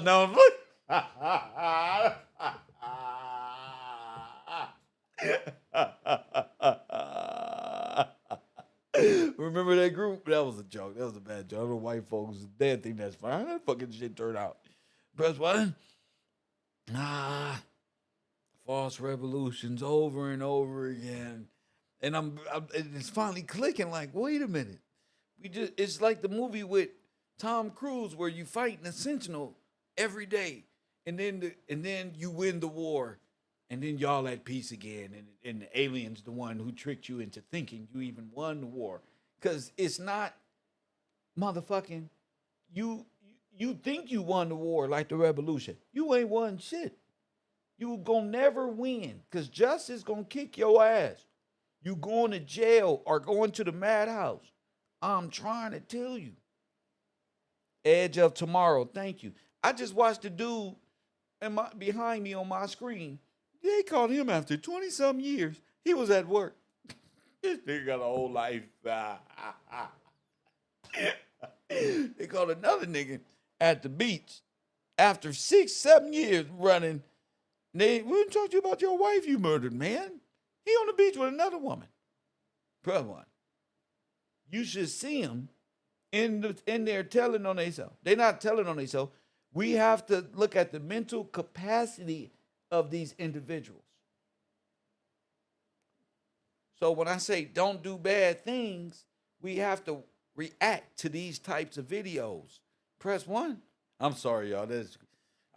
No, remember that group? That was a joke. That was a bad joke. I know white folks, they think that's fine. How that fucking shit turned out? Press one. False revolutions over and over again. And it's finally clicking like, wait a minute. It's like the movie with Tom Cruise where you fight in a sentinel every day. And then you win the war. And then y'all at peace again. And the alien's the one who tricked you into thinking you even won the war. Because it's not motherfucking you think you won the war like the revolution. You ain't won shit. You gonna never win because justice gonna kick your ass. You going to jail or going to the madhouse. I'm trying to tell you. Edge of Tomorrow. Thank you. I just watched the dude behind me on my screen. They called him after 20-some years. He was at work. This nigga got a whole life. They called another nigga at the beach after 6-7 years running. We didn't talk to you about your wife you murdered, man. He on the beach with another woman. Brother one. You should see him in there telling on themselves. They're not telling on themselves. We have to look at the mental capacity of these individuals. So when I say don't do bad things, we have to react to these types of videos. Press one. I'm sorry, y'all.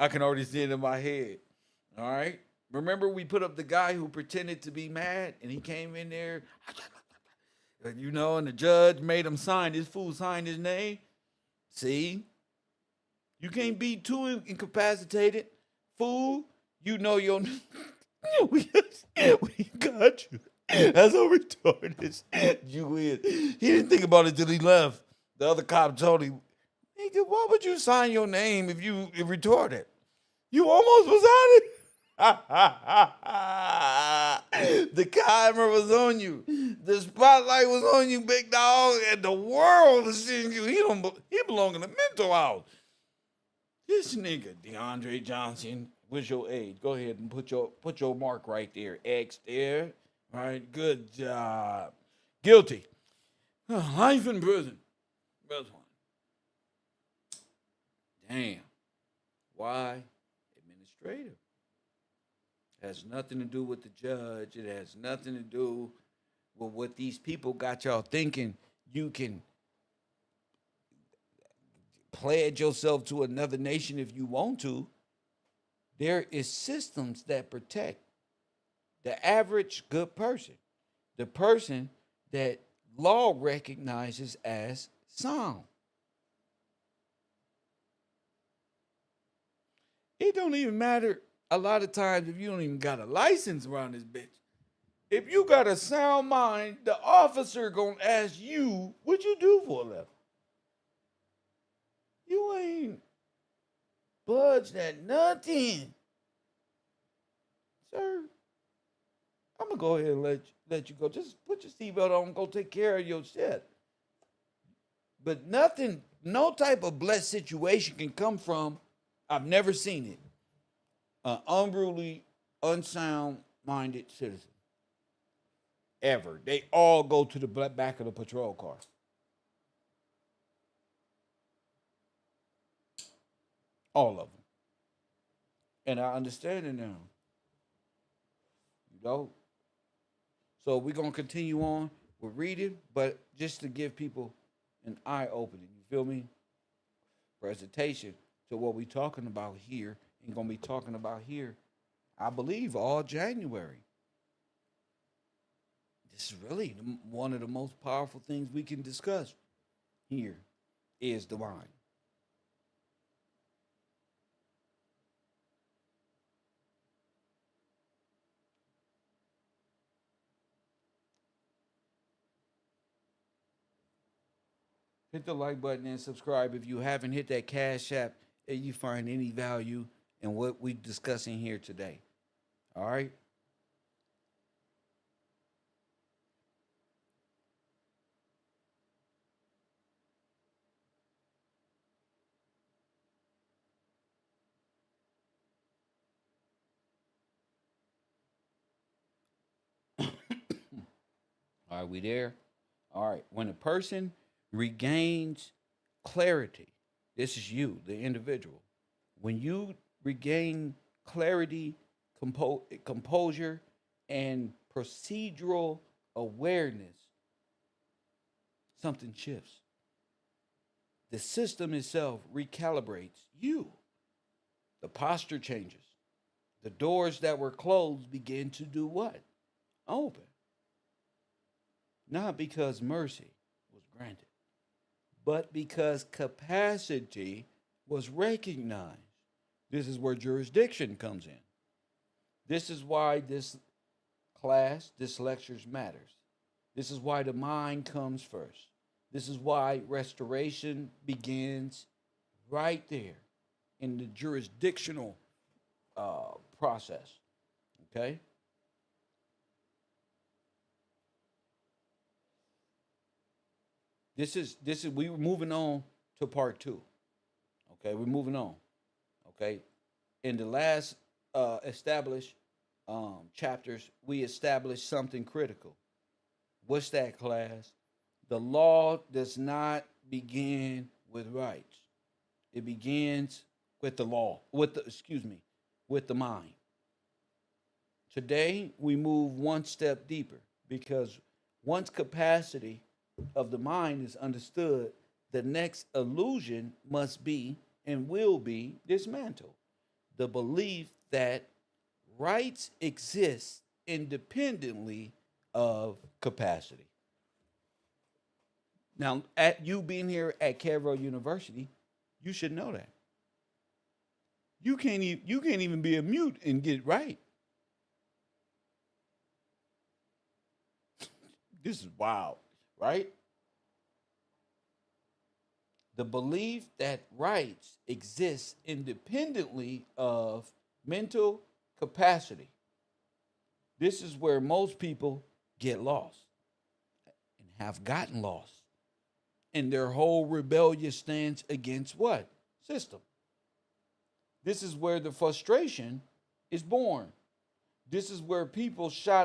I can already see it in my head. All right. Remember we put up the guy who pretended to be mad and he came in there, and the judge made him sign. This fool signed his name. See? You can't be too incapacitated. Fool, you know your we got you. That's how retarded you is. He didn't think about it till he left. The other cop told him, nigga, why would you sign your name if you retarded? You almost was out of it. The camera was on you. The spotlight was on you, big dog, and the world is seeing you. He belong in the mental house. This nigga, DeAndre Johnson, what's your age? Go ahead and put your mark right there. X there. All right, good job. Guilty. Life in prison. That's one. Damn. Why? Administrative. Has nothing to do with the judge. It has nothing to do with what these people got y'all thinking. You can pledge yourself to another nation if you want to. There is systems that protect the average good person, the person that law recognizes as sound. It don't even matter a lot of times if you don't even got a license around this bitch. If you got a sound mind, the officer gonna ask you what you do for a living. You ain't budged at nothing, sir. I'm gonna go ahead and let you go. Just put your seatbelt on and go take care of your shit. But nothing, no type of blessed situation can come from, I've never seen it, an unruly, unsound-minded citizen. Ever. They all go to the back of the patrol car. All of them. And I understand it now. You know? So we're going to continue on with reading, but just to give people an eye opening. You feel me? Presentation to what we're talking about here and going to be talking about here, I believe, all January. This is really one of the most powerful things we can discuss here is the mind. Hit the like button and subscribe if you haven't. Hit that Cash App and you find any value in what we're discussing here today. All right. Are we there? All right. When a person regains clarity, this is you, the individual. When you regain clarity, composure, and procedural awareness, something shifts. The system itself recalibrates you. The posture changes. The doors that were closed begin to do what? Open. Not because mercy was granted, but because capacity was recognized. This is where jurisdiction comes in. This is why this class, this lecture matters. This is why the mind comes first. This is why restoration begins right there in the jurisdictional process. Okay? This is we were moving on to part two. Okay, we're moving on. Okay, in the last established chapters, we established something critical. What's that, class? The law does not begin with rights. It begins with the law, with the mind. Today, we move one step deeper because once capacity of the mind is understood, the next illusion must be and will be dismantled. The belief that rights exist independently of capacity. Now, at you being here at KevRow University, you should know that. You can't even be a mute and get it right. This is wild, right? The belief that rights exist independently of mental capacity. This is where most people get lost and have gotten lost in their whole rebellious stance against what? System. This is where the frustration is born. This is where people shout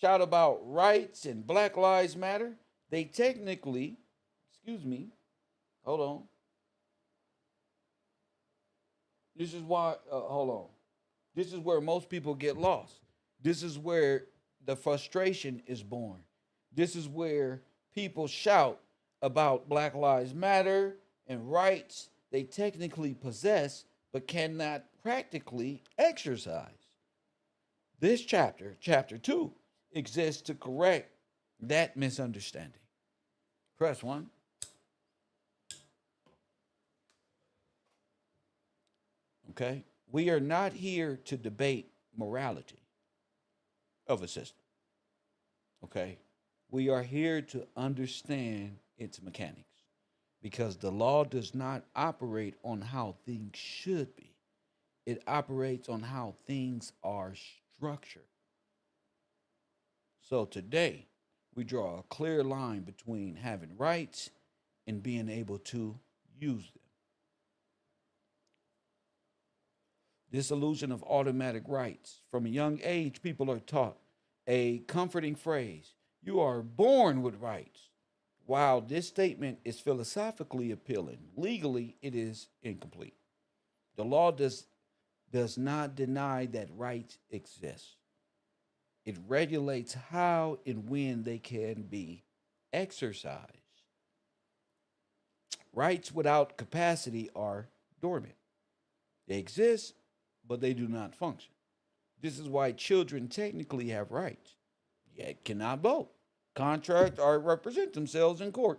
about rights and Black Lives Matter. They technically, excuse me, hold on. This is why, hold on. This is where most people get lost. This is where the frustration is born. This is where people shout about Black Lives Matter and rights they technically possess but cannot practically exercise. This chapter, chapter 2, exists to correct that misunderstanding. Press 1. Okay? We are not here to debate morality of a system. Okay? We are here to understand its mechanics because the law does not operate on how things should be. It operates on how things are structured. So today, we draw a clear line between having rights and being able to use them. This illusion of automatic rights. From a young age, people are taught a comforting phrase: you are born with rights. While this statement is philosophically appealing, legally it is incomplete. The law does not deny that rights exist. It regulates how and when they can be exercised. Rights without capacity are dormant. They exist, but they do not function. This is why children technically have rights, yet cannot vote, contract, or represent themselves in court.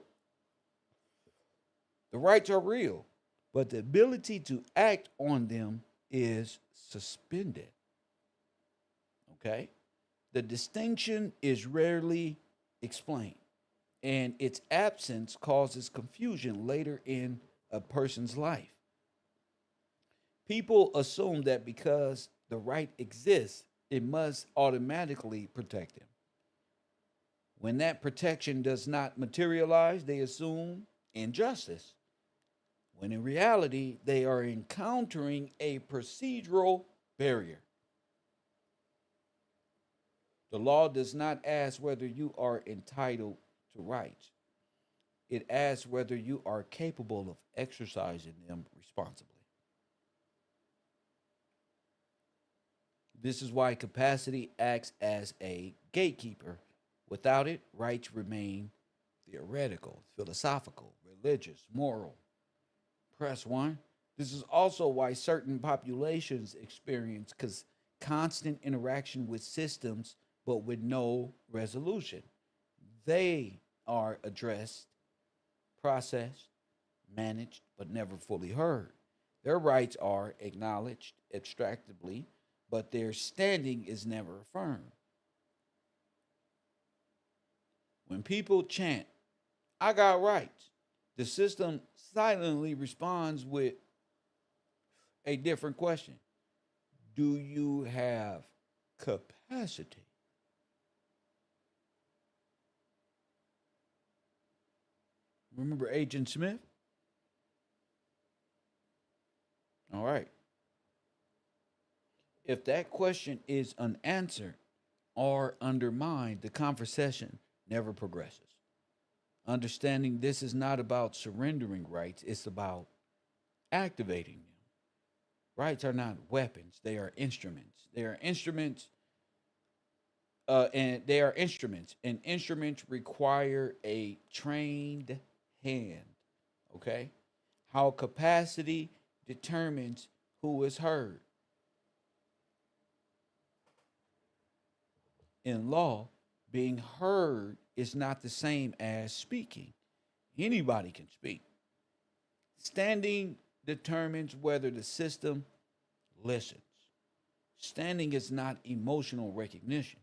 The rights are real, but the ability to act on them is suspended. Okay? The distinction is rarely explained. and its absence causes confusion later in a person's life. People assume that because the right exists, it must automatically protect them. When that protection does not materialize, they assume injustice, when in reality, they are encountering a procedural barrier. The law does not ask whether you are entitled to rights, it asks whether you are capable of exercising them responsibly. This is why capacity acts as a gatekeeper. Without it, rights remain theoretical, philosophical, religious, moral. Press one. This is also why certain populations experience constant interaction with systems but with no resolution. They are addressed, processed, managed, but never fully heard. Their rights are acknowledged abstractly, but their standing is never affirmed. When people chant, I got rights, the system silently responds with a different question: do you have capacity? Remember Agent Smith? All right. If that question is unanswered or undermined, the conversation never progresses. Understanding this is not about surrendering rights, it's about activating them. Rights are not weapons, they are instruments. And instruments require a trained hand. Okay? How capacity determines who is heard. In law, being heard is not the same as speaking. Anybody can speak. Standing determines whether the system listens. Standing is not emotional recognition.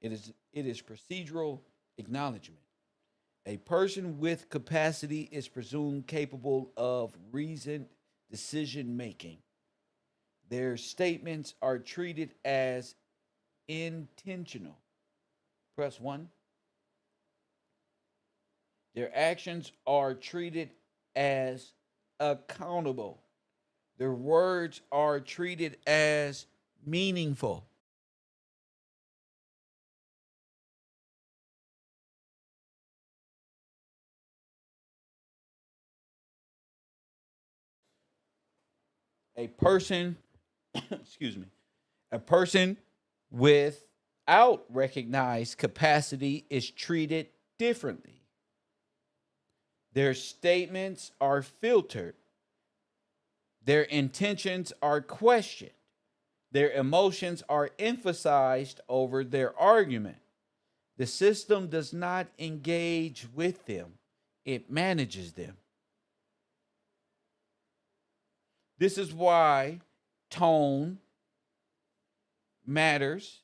It is procedural acknowledgement. A person with capacity is presumed capable of reasoned decision making. Their statements are treated as intentional. Press one. Their actions are treated as accountable. Their words are treated as meaningful. A person, excuse me, a person without recognized capacity is treated differently. Their statements are filtered, their intentions are questioned, their emotions are emphasized over their argument. The system does not engage with them, it manages them. This is why tone matters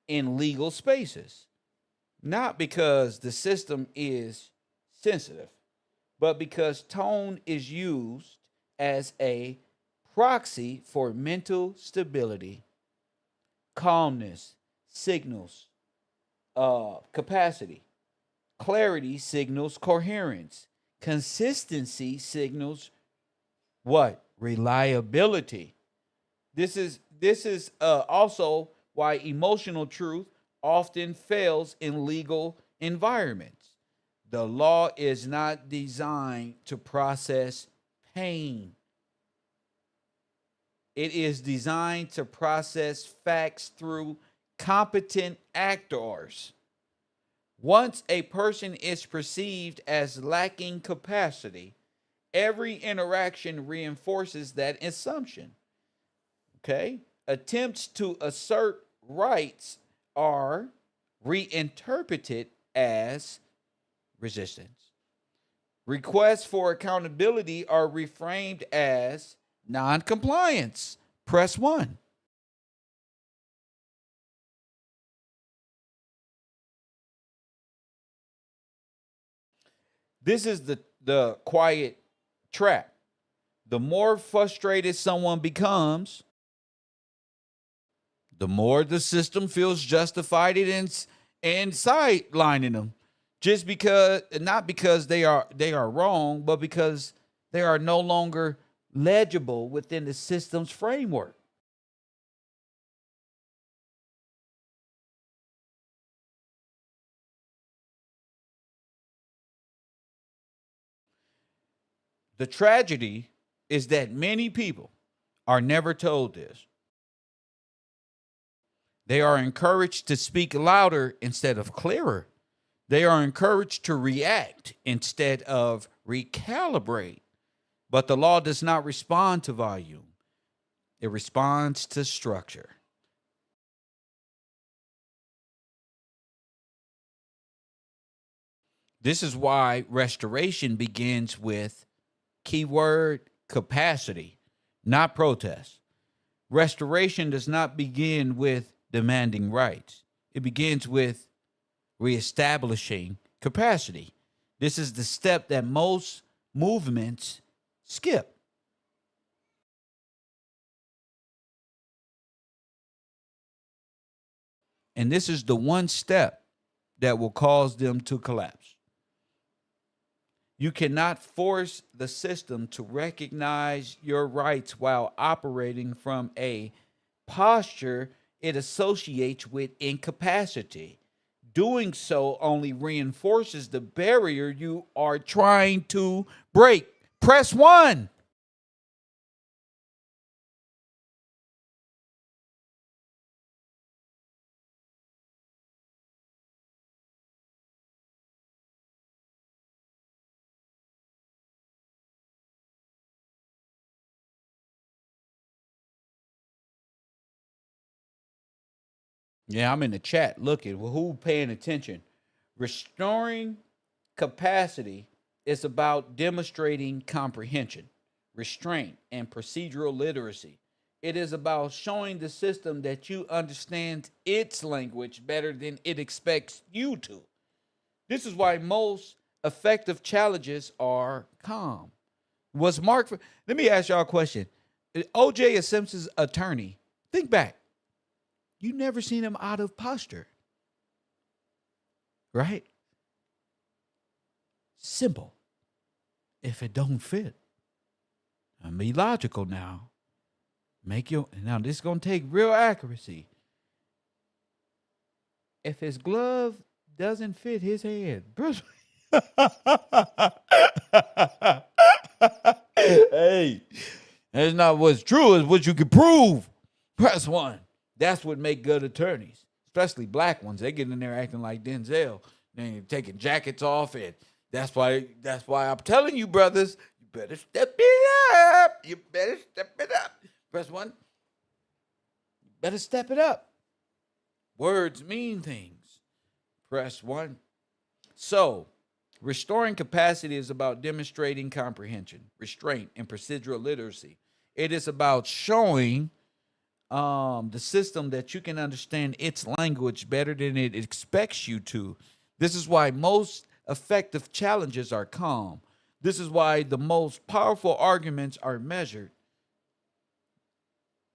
in legal spaces. Not because the system is sensitive, but because tone is used as a proxy for mental stability. Calmness signals capacity. Clarity signals coherence. Consistency signals what? Reliability. This is also why emotional truth often fails in legal environments. The law is not designed to process pain. It is designed to process facts through competent actors. Once a person is perceived as lacking capacity, every interaction reinforces that assumption. Okay? Attempts to assert rights are reinterpreted as resistance. Requests for accountability are reframed as noncompliance. Press 1. This is the quiet trap. The more frustrated someone becomes, the more the system feels justified in sidelining them, just because, not because they are wrong, but because they are no longer legible within the system's framework. The tragedy is that many people are never told this. They are encouraged to speak louder instead of clearer. They are encouraged to react instead of recalibrate. But the law does not respond to volume, it responds to structure. This is why restoration begins with keyword capacity, not protest. Restoration does not begin with demanding rights, it begins with reestablishing capacity. This is the step that most movements skip. And this is the one step that will cause them to collapse. You cannot force the system to recognize your rights while operating from a posture it associates with incapacity. Doing so only reinforces the barrier you are trying to break. Press 1. Yeah, I'm in the chat looking. Well, who paying attention? Restoring capacity is about demonstrating comprehension, restraint, and procedural literacy. It is about showing the system that you understand its language better than it expects you to. This is why most effective challenges are calm. Was Mark? Let me ask y'all a question. OJ Simpson's attorney. Think back. You never seen him out of posture, right? Simple. If it don't fit, and be logical now. Now this is gonna take real accuracy. If his glove doesn't fit his hand, hey, that's not what's true. It's what you can prove. Press 1. That's what make good attorneys, especially black ones. They get in there acting like Denzel. They're taking jackets off, and that's why I'm telling you, brothers, you better step it up. You better step it up. Press 1. You better step it up. Words mean things. Press 1. So, restoring capacity is about demonstrating comprehension, restraint, and procedural literacy. It is about showing the system that you can understand its language better than it expects you to. This is why most effective challenges are calm. This is why the most powerful arguments are measured.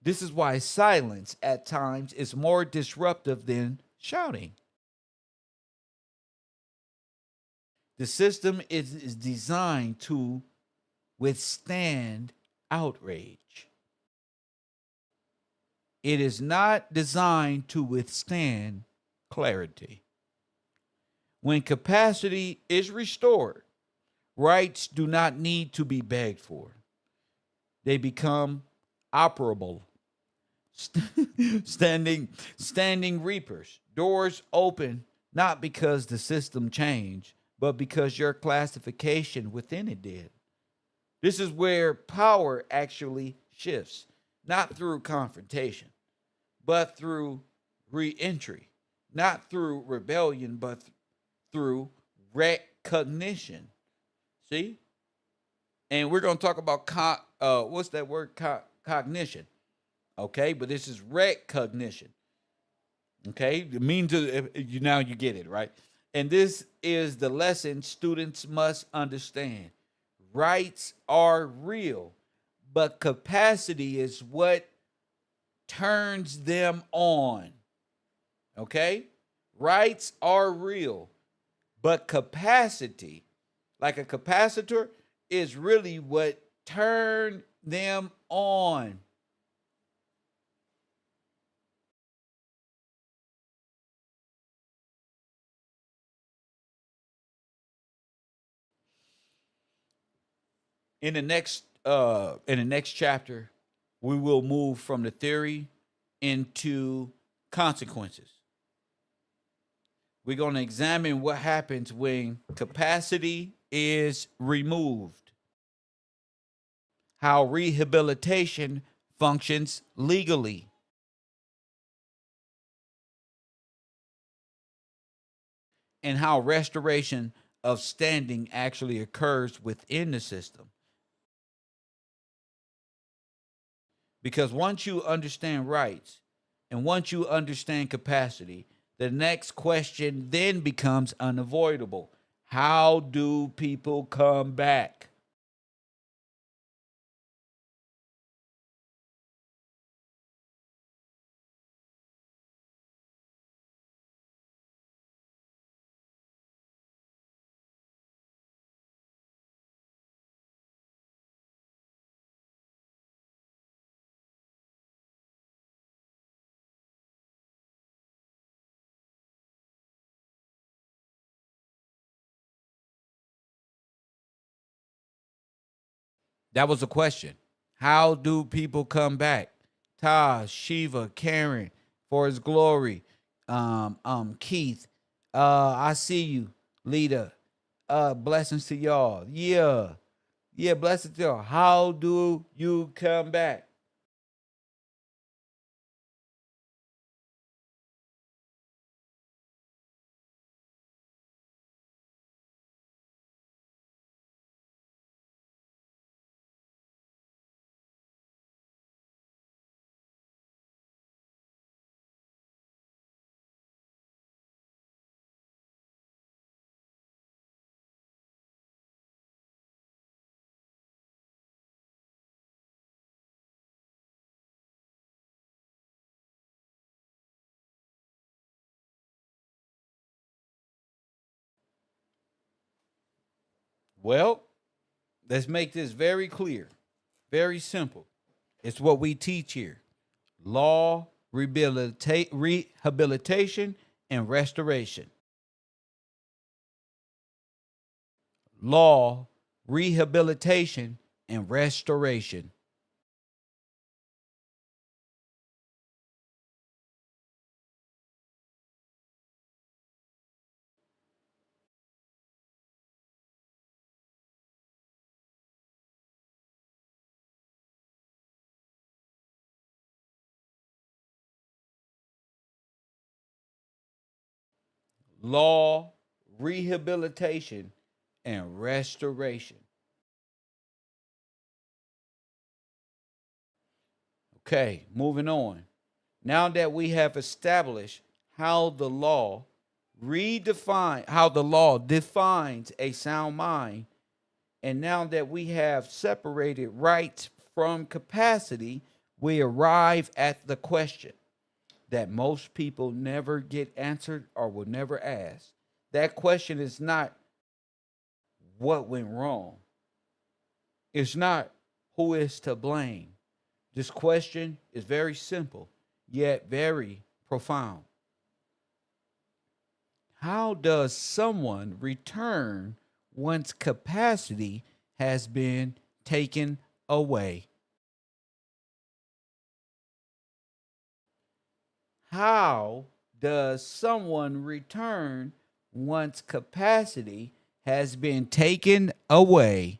This is why silence at times is more disruptive than shouting. The system is designed to withstand outrage. It is not designed to withstand clarity. When capacity is restored, rights do not need to be begged for. They become operable. Standing reapers. Doors open not because the system changed, but because your classification within it did. This is where power actually shifts, not through confrontation, but through re-entry, not through rebellion, but through recognition. See? And we're going to talk about what's that word? Cognition. Okay, but this is recognition. Okay, it means now you get it, right? And this is the lesson students must understand. Rights are real, but capacity is what turns them on. Okay? Rights are real, but capacity, like a capacitor, is really what turned them on. In the next chapter, we will move from the theory into consequences. We're going to examine what happens when capacity is removed, how rehabilitation functions legally, and how restoration of standing actually occurs within the system. Because once you understand rights and once you understand capacity, the next question then becomes unavoidable. How do people come back? That was a question. How do people come back? Taj, Shiva, Karen, for his glory. Keith, I see you. Lita, blessings to y'all. Yeah. Yeah, blessings to y'all. How do you come back? Well, let's make this very clear, very simple. It's what we teach here: law, rehabilitation, and restoration. Law, rehabilitation, and restoration. Law, rehabilitation, and restoration. Okay, moving on. Now that we have established how the law defines a sound mind, and now that we have separated rights from capacity, we arrive at the question that most people never get answered or will never ask. That question is not what went wrong. It's not who is to blame. This question is very simple, yet very profound. How does someone return once capacity has been taken away? How does someone return once capacity has been taken away?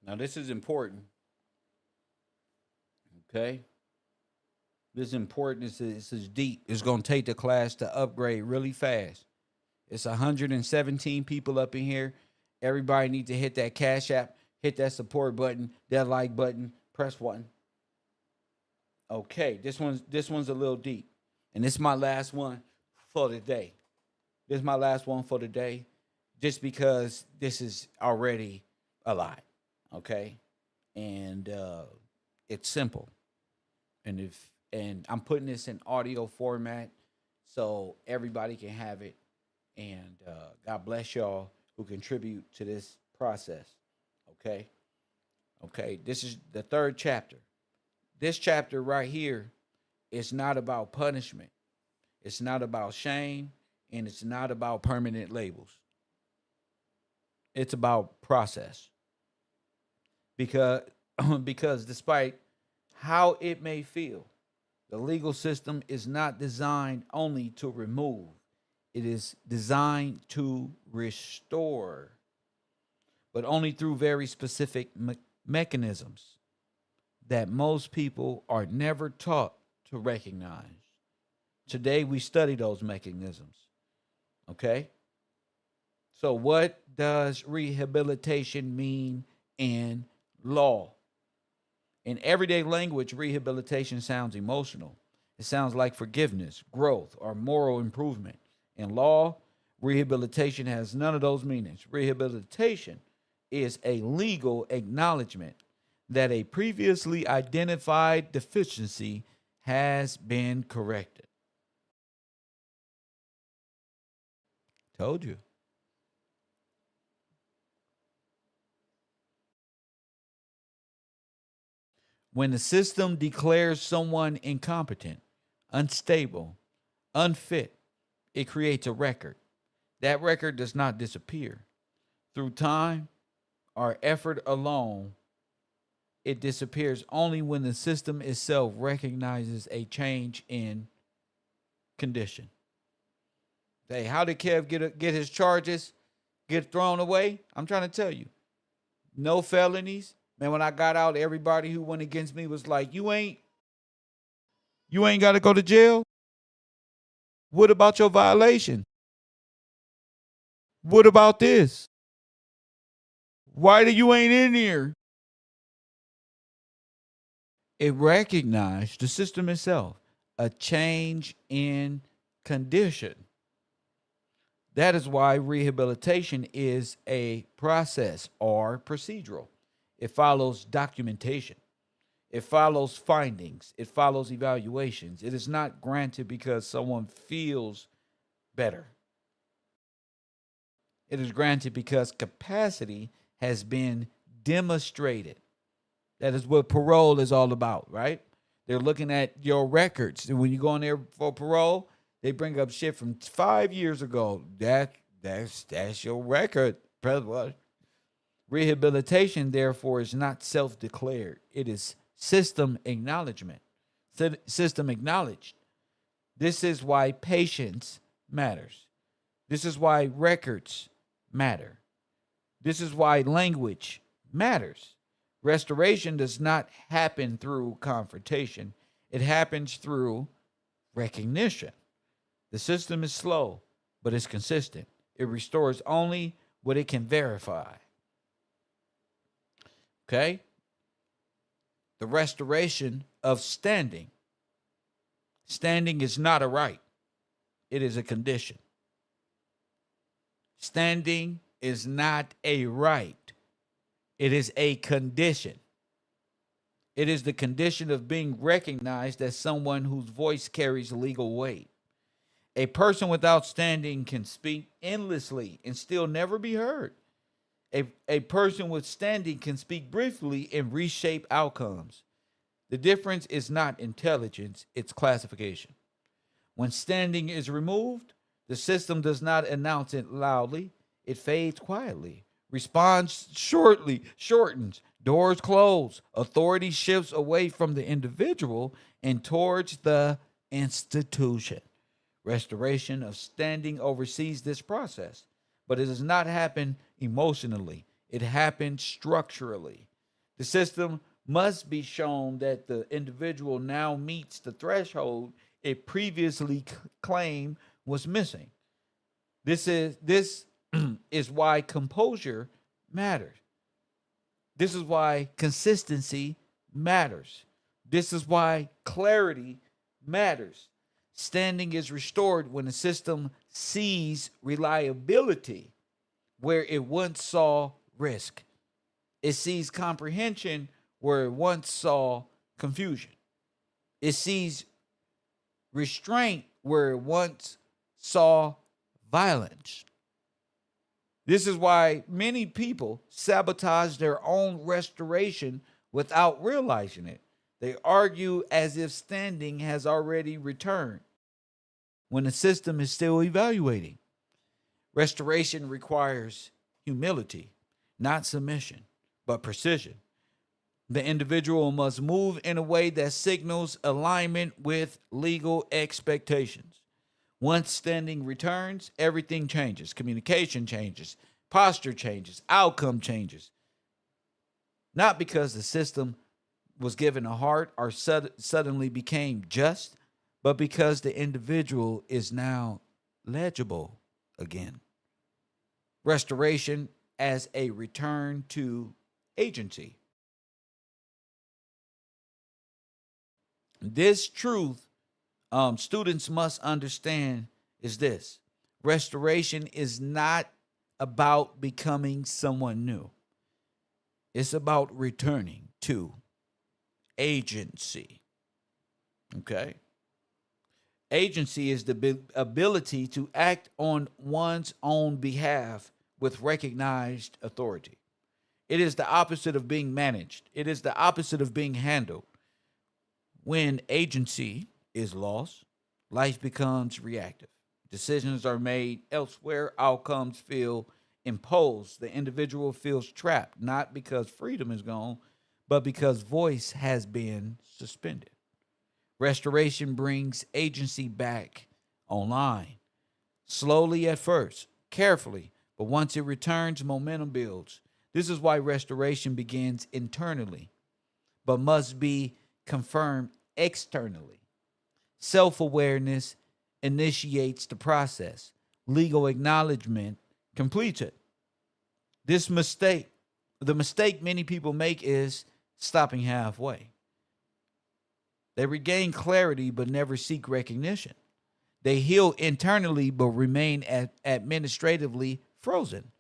Now, this is important. Okay. This is important. This is deep. It's going to take the class to upgrade really fast. It's 117 people up in here. Everybody needs to hit that Cash App, hit that support button, that like button, press one. Okay, this one's a little deep, and this is my last one for the day. This is my last one for the day, just because this is already a lot. Okay, and it's simple, and I'm putting this in audio format so everybody can have it. And God bless y'all who contribute to this process. Okay, okay. This is the third chapter. This chapter right here is not about punishment. It's not about shame, and it's not about permanent labels. It's about process. Because because despite how it may feel, the legal system is not designed only to remove. It is designed to restore, but only through very specific mechanisms that most people are never taught to recognize. Today, we study those mechanisms. Okay? So, what does rehabilitation mean in law? In everyday language, rehabilitation sounds emotional. It sounds like forgiveness, growth, or moral improvement. In law, rehabilitation has none of those meanings. Rehabilitation is a legal acknowledgement that a previously identified deficiency has been corrected. Told you. When the system declares someone incompetent, unstable, unfit, it creates a record. That record does not disappear. Through time or effort alone, it disappears only when the system itself recognizes a change in condition. Hey, how did Kev get his charges get thrown away? I'm trying to tell you, no felonies. Man, when I got out, everybody who went against me was like, you ain't got to go to jail. What about your violation? What about this? Why do you ain't in here? It recognized the system itself a change in condition. That is why rehabilitation is a process or procedural. It follows documentation. It follows findings. It follows evaluations. It is not granted because someone feels better. It is granted because capacity has been demonstrated. That is what parole is all about, right? They're looking at your records. And when you go in there for parole, they bring up shit from 5 years ago. That's your record. Rehabilitation, therefore, is not self-declared. It is system acknowledgement. System acknowledged. This is why patience matters. This is why records matter. This is why language matters. Restoration does not happen through confrontation. It happens through recognition. The system is slow, but it's consistent. It restores only what it can verify. Okay? The restoration of standing. Standing is not a right. It is a condition. Standing is not a right. It is a condition. It is the condition of being recognized as someone whose voice carries legal weight. A person without standing can speak endlessly and still never be heard. A person with standing can speak briefly and reshape outcomes. The difference is not intelligence, it's classification. When standing is removed, the system does not announce it loudly, it fades quietly. Response shortens, doors close, authority shifts away from the individual and towards the institution. Restoration of standing oversees this process, but it does not happen emotionally. It happens structurally. The system must be shown that the individual now meets the threshold it previously claimed was missing. This is why composure matters. This is why consistency matters. This is why clarity matters. Standing is restored when the system sees reliability where it once saw risk. It sees comprehension where it once saw confusion. It sees restraint where it once saw violence. This is why many people sabotage their own restoration without realizing it. They argue as if standing has already returned when the system is still evaluating. Restoration requires humility, not submission, but precision. The individual must move in a way that signals alignment with legal expectations. Once standing returns, everything changes. Communication changes, posture changes, outcome changes. Not because the system was given a heart or suddenly became just, but because the individual is now legible again. Restoration as a return to agency. This truth students must understand is this: restoration is not about becoming someone new, it's about returning to agency. Okay? Agency is the ability to act on one's own behalf with recognized authority. It is the opposite of being managed, it is the opposite of being handled. When agency is lost, life becomes reactive. Decisions are made elsewhere, outcomes feel imposed. The individual feels trapped, not because freedom is gone, but because voice has been suspended. Restoration brings agency back online, slowly at first, carefully, but once it returns, momentum builds. This is why restoration begins internally, but must be confirmed externally. Self awareness initiates the process, legal acknowledgement completes it. This mistake, the mistake many people make is stopping halfway. They regain clarity but never seek recognition. They heal internally but remain administratively frozen.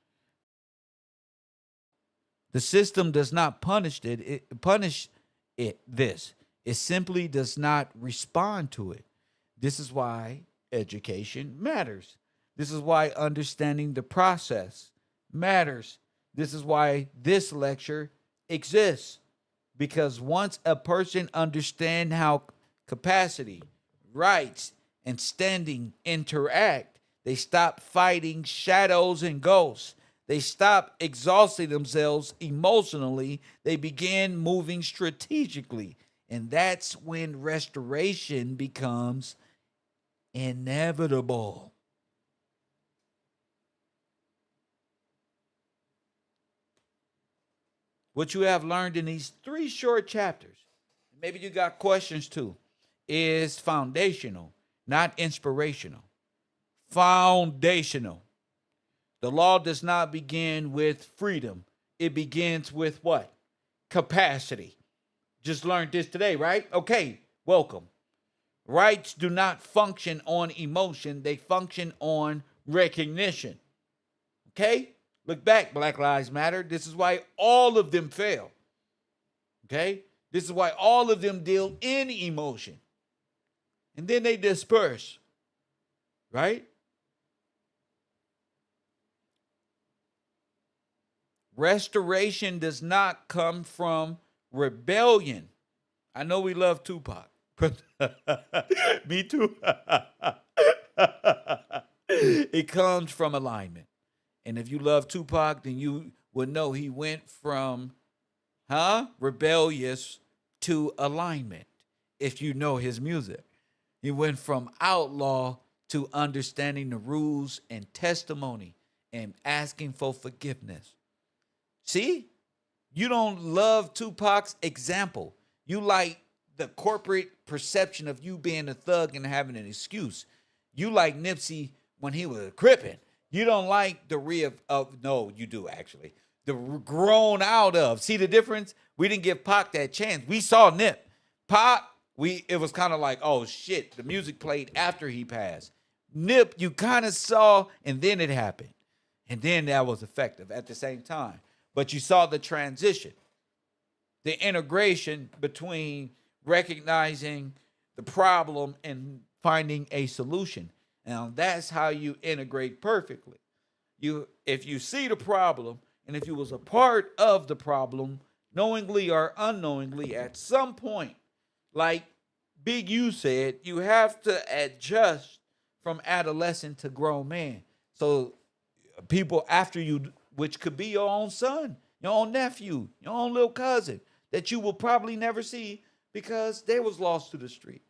The system does not punish it this. It simply does not respond to it. This is why education matters. This is why understanding the process matters. This is why this lecture exists. Because once a person understands how capacity, rights, and standing interact, they stop fighting shadows and ghosts. They stop exhausting themselves emotionally. They begin moving strategically. And that's when restoration becomes inevitable. What you have learned in these 3 short chapters, maybe you got questions too, is foundational, not inspirational. Foundational. The law does not begin with freedom. It begins with what? Capacity. Just learned this today, right? Okay, welcome. Rights do not function on emotion, they function on recognition. Okay? Look back, Black Lives Matter. This is why all of them fail. Okay? This is why all of them deal in emotion. And then they disperse. Right? Restoration does not come from rebellion. I know we love Tupac. Me too. It comes from alignment. And if you love Tupac, then you would know he went from rebellious to alignment. If you know his music, he went from outlaw to understanding the rules and testimony and asking for forgiveness. See, You don't love Tupac's example. You like the corporate perception of you being a thug and having an excuse. You like Nipsey when he was crippin'. You don't like the no, you do actually. The grown out of. See the difference? We didn't give Pac that chance. We saw Nip. Pac, it was kind of like, oh shit, the music played after he passed. Nip, you kind of saw, and then it happened. And then that was effective at the same time. But you saw the transition, the integration between recognizing the problem and finding a solution. Now, that's how you integrate perfectly. If you see the problem, and if you was a part of the problem, knowingly or unknowingly, at some point, like Big U said, you have to adjust from adolescent to grown man. So people after you, which could be your own son, your own nephew, your own little cousin, that you will probably never see because they was lost to the street,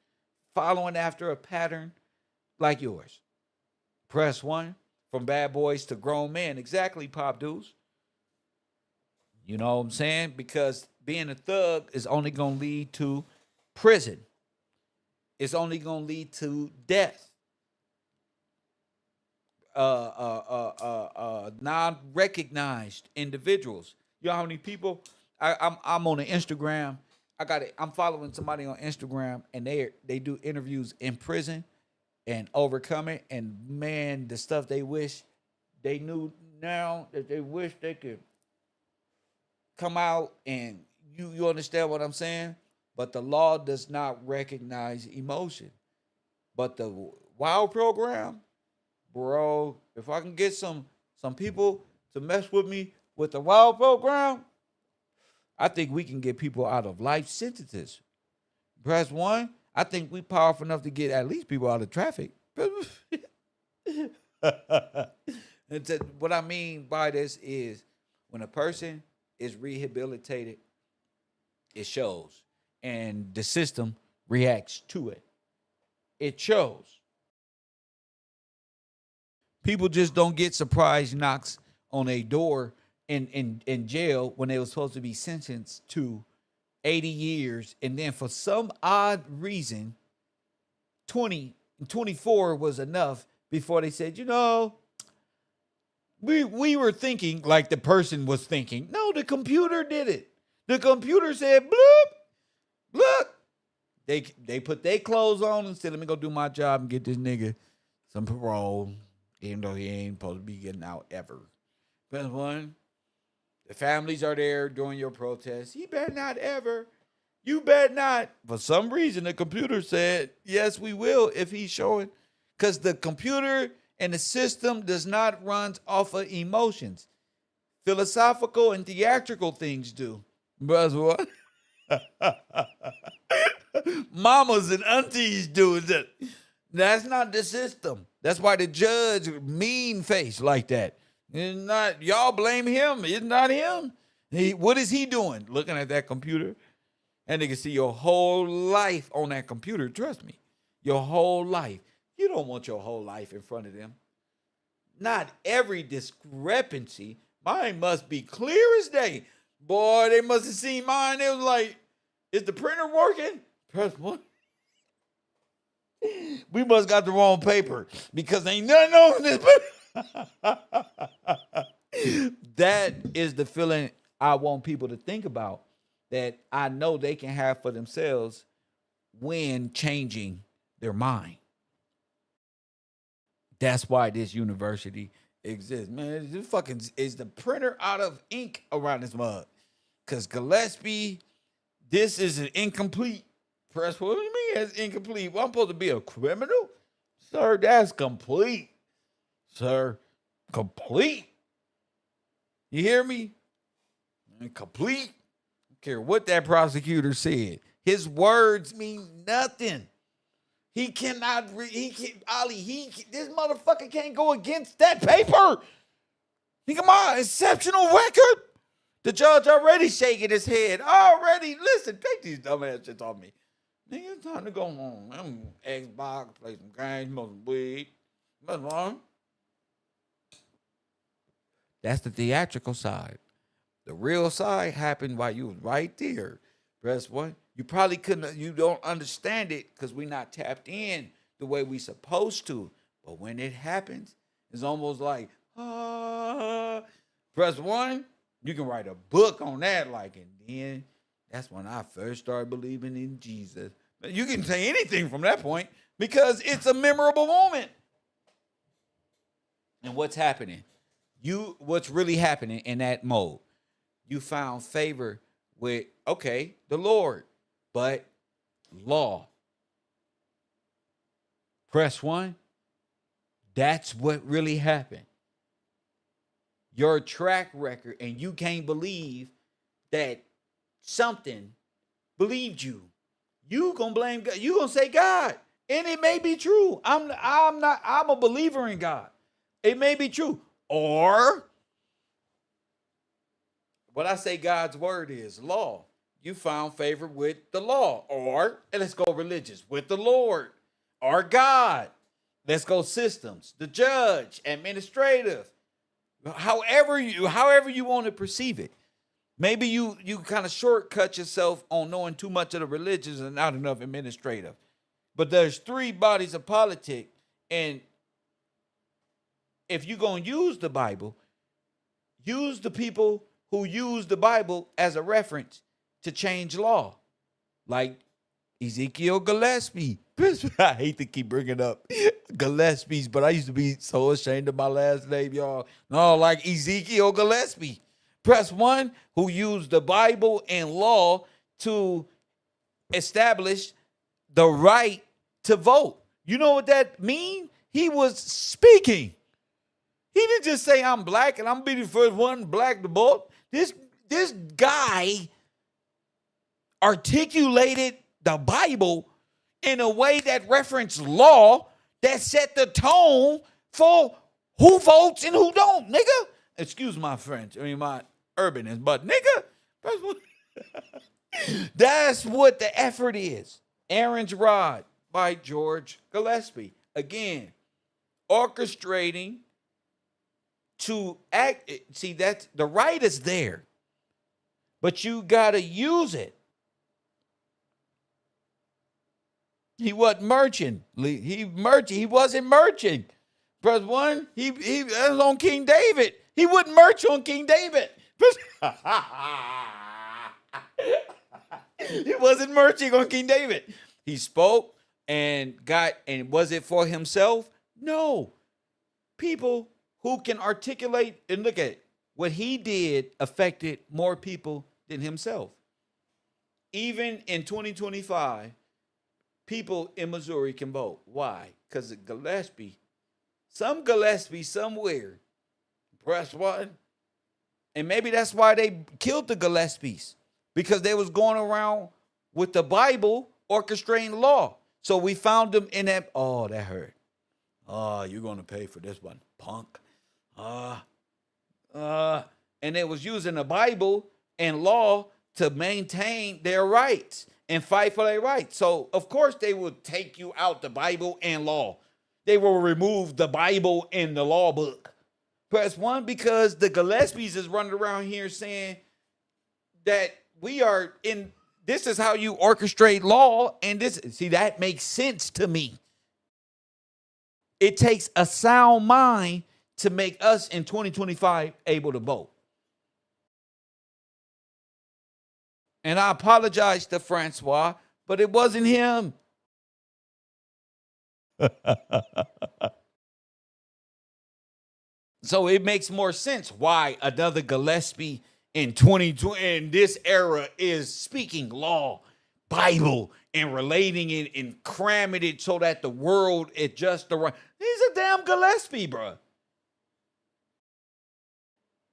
following after a pattern like yours. Press 1, from bad boys to grown men. Exactly, Pop Deuce. You know what I'm saying? Because being a thug is only going to lead to prison. It's only going to lead to death. Non-recognized individuals. You know how many people? I'm on the Instagram. I'm following somebody on Instagram, and they do interviews in prison and overcome it. And man, the stuff they wish they knew now, that they wish they could come out, and you understand what I'm saying? But the law does not recognize emotion. But the WOW program, bro, if I can get some people to mess with me with the WOW program, I think we can get people out of life sentences. Press 1, I think we powerful enough to get at least people out of traffic. What I mean by this is when a person is rehabilitated, it shows. And the system reacts to it. It shows. People just don't get surprise knocks on a door in jail when they were supposed to be sentenced to 80 years. And then for some odd reason, 24 was enough before they said, we were thinking like the person was thinking. No, the computer did it. The computer said, bloop, look. They put their clothes on and said, let me go do my job and get this nigga some parole, even though he ain't supposed to be getting out ever. First one, the families are there during your protest. He better not ever. You better not. For some reason, the computer said, yes, we will if he's showing. Because the computer and the system does not run off of emotions. Philosophical and theatrical things do. But what? Mamas and aunties do that. That's not the system. That's why the judge mean face like that. It's not, y'all blame him. It's not him. What is he doing? Looking at that computer. And they can see your whole life on that computer. Trust me. Your whole life. You don't want your whole life in front of them. Not every discrepancy. Mine must be clear as day. Boy, they must have seen mine. It was like, is the printer working? Press 1. We must got the wrong paper because ain't nothing on this paper. That is the feeling I want people to think about, that I know they can have for themselves when changing their mind. That's why this university exists. Man, this fucking is the printer out of ink around this mug. Because Gillespie, this is an incomplete press. What do you mean it's incomplete? Well, I'm supposed to be a criminal? Sir, that's complete. Sir, complete. You hear me? Complete. I don't care what that prosecutor said. His words mean nothing. He cannot, this motherfucker can't go against that paper. Think of my exceptional record. The judge already shaking his head. Already, listen, take these dumbass shits off me. Nigga, it's time to go home. I'm Xbox, play some games, smoke some weed. What's wrong? That's the theatrical side. The real side happened while you was right there. Press 1. You probably couldn't, you don't understand it because we're not tapped in the way we supposed to. But when it happens, it's almost like, press 1. You can write a book on that, like, and then that's when I first started believing in Jesus. But you can say anything from that point because it's a memorable moment. And what's happening? What's really happening in that mode? You found favor with, okay, the Lord, but law. Press 1. That's what really happened. Your track record, and you can't believe that something believed you. You gonna blame God. You gonna say God, and it may be true. I'm a believer in God. It may be true, or what I say God's word is law. You found favor with the law, or and let's go religious with the Lord or God. Let's go systems, the judge, administrative. However you want to perceive it. Maybe you kind of shortcut yourself on knowing too much of the religions and not enough administrative. But there's 3 bodies of politics, and if you're going to use the Bible, use the people who use the Bible as a reference to change law. Like Ezekiel Gillespie. I hate to keep bringing up Gillespie's, but I used to be so ashamed of my last name, y'all. No, like Ezekiel Gillespie. Press 1, who used the Bible and law to establish the right to vote. You know what that means? He was speaking. He didn't just say, I'm black and I'm be the first one black to vote. This guy articulated the Bible in a way that referenced law that set the tone for who votes and who don't, nigga. Excuse my French, my urbanism, but nigga, that's what the effort is. Aaron's Rod by George Gillespie. Again, orchestrating to act. See, that's the right is there, but you gotta use it. He wasn't merchant. He wasn't merchant. Press 1. He was on King David. He wouldn't merch on King David. He wasn't merching on King David. He spoke and was it for himself? No. People who can articulate and look at it. What he did affected more people than himself. Even in 2025, people in Missouri can vote. Why? Because of Gillespie. Some Gillespie somewhere. Press 1. And maybe that's why they killed the Gillespies. Because they was going around with the Bible orchestrating law. So we found them in that. Oh, that hurt. Oh, you're going to pay for this one, punk. And they was using the Bible and law to maintain their rights and fight for their rights. So, of course, they would take you out the Bible and law. They will remove the Bible and the law book. Press 1, because the Gillespies is running around here saying that we are in, this is how you orchestrate law. And this, see, that makes sense to me. It takes a sound mind to make us in 2025 able to vote. And I apologize to Francois, but it wasn't him. So it makes more sense why another Gillespie in 2020 in this era is speaking law, Bible, and relating it and cramming it so that the world is just the right. He's a damn Gillespie, bro.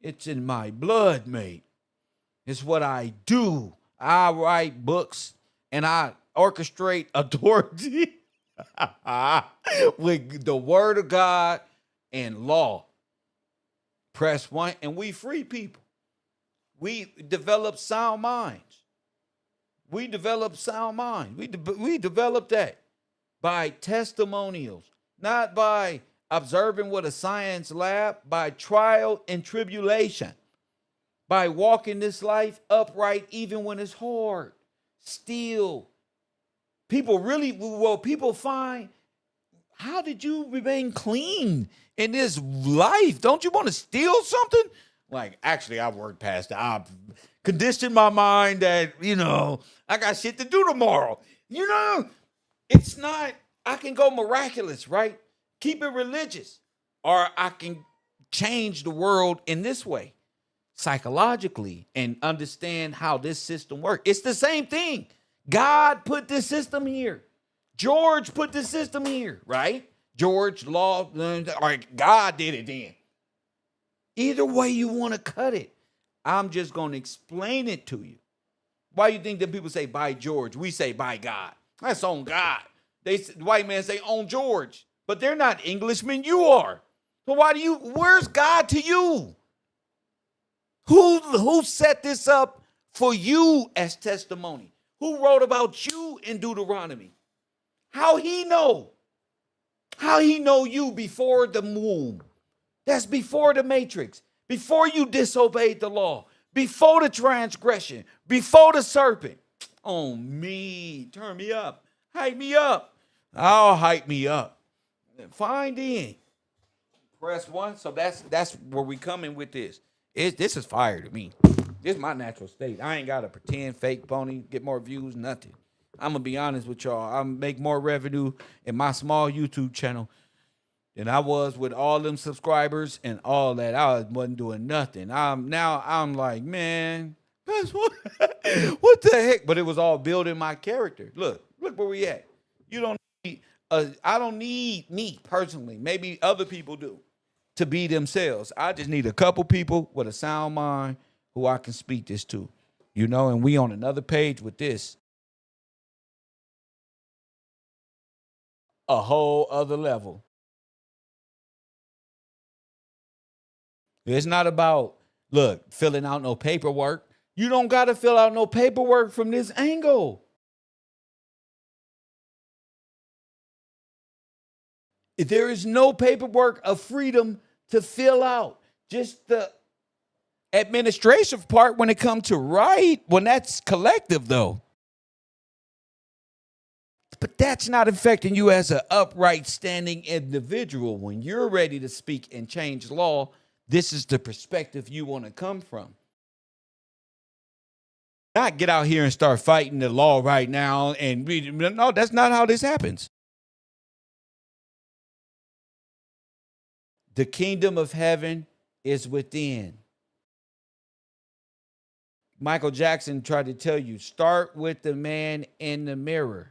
It's in my blood, mate. It's what I do. I write books and I orchestrate authority with the word of God and law. Press 1, and we free people. We develop sound minds. We develop sound minds. We develop that by testimonials, not by observing with a science lab, by trial and tribulation. by walking this life upright even when it's hard. Still, people find, how did you remain clean in this life? Don't you want to steal something? Like, actually, I worked past that. I've conditioned my mind that, I got shit to do tomorrow. It's not, I can go miraculous, right? Keep it religious. Or I can change the world in this way, psychologically, and understand how this system works. It's the same thing. God put this system here. George put this system here, right? George law, or God did it then. Either way you want to cut it, I'm just going to explain it to you. Why you think that people say by George? We say by God. That's on God. The white man say on George, but they're not Englishmen. You are. So where's God to you? Who set this up for you as testimony? Who wrote about you in Deuteronomy? How he know? How he know you before the womb? That's before the matrix, before you disobeyed the law, before the transgression, before the serpent. Oh, me. Turn me up. Hype me up. I'll hype me up. Find in. Press 1. So that's where we coming with this. This is fire to me. This is my natural state. I ain't got to pretend, fake, phony, get more views, nothing. I'm going to be honest with y'all. I make more revenue in my small YouTube channel than I was with all them subscribers and all that. I wasn't doing nothing. I'm like, man, what the heck? But it was all building my character. Look where we at. You don't need, I don't need me personally. Maybe other people do to be themselves. I just need a couple people with a sound mind who I can speak this to, and we on another page with this. A whole other level. It's not about, filling out no paperwork. You don't got to fill out no paperwork from this angle. There is no paperwork of freedom to fill out. Just the administrative part when it comes to right, when that's collective, though. But that's not affecting you as an upright, standing individual. When you're ready to speak and change law, this is the perspective you want to come from. Not get out here and start fighting the law right now and read. No, that's not how this happens. The kingdom of heaven is within. Michael Jackson tried to tell you, start with the man in the mirror.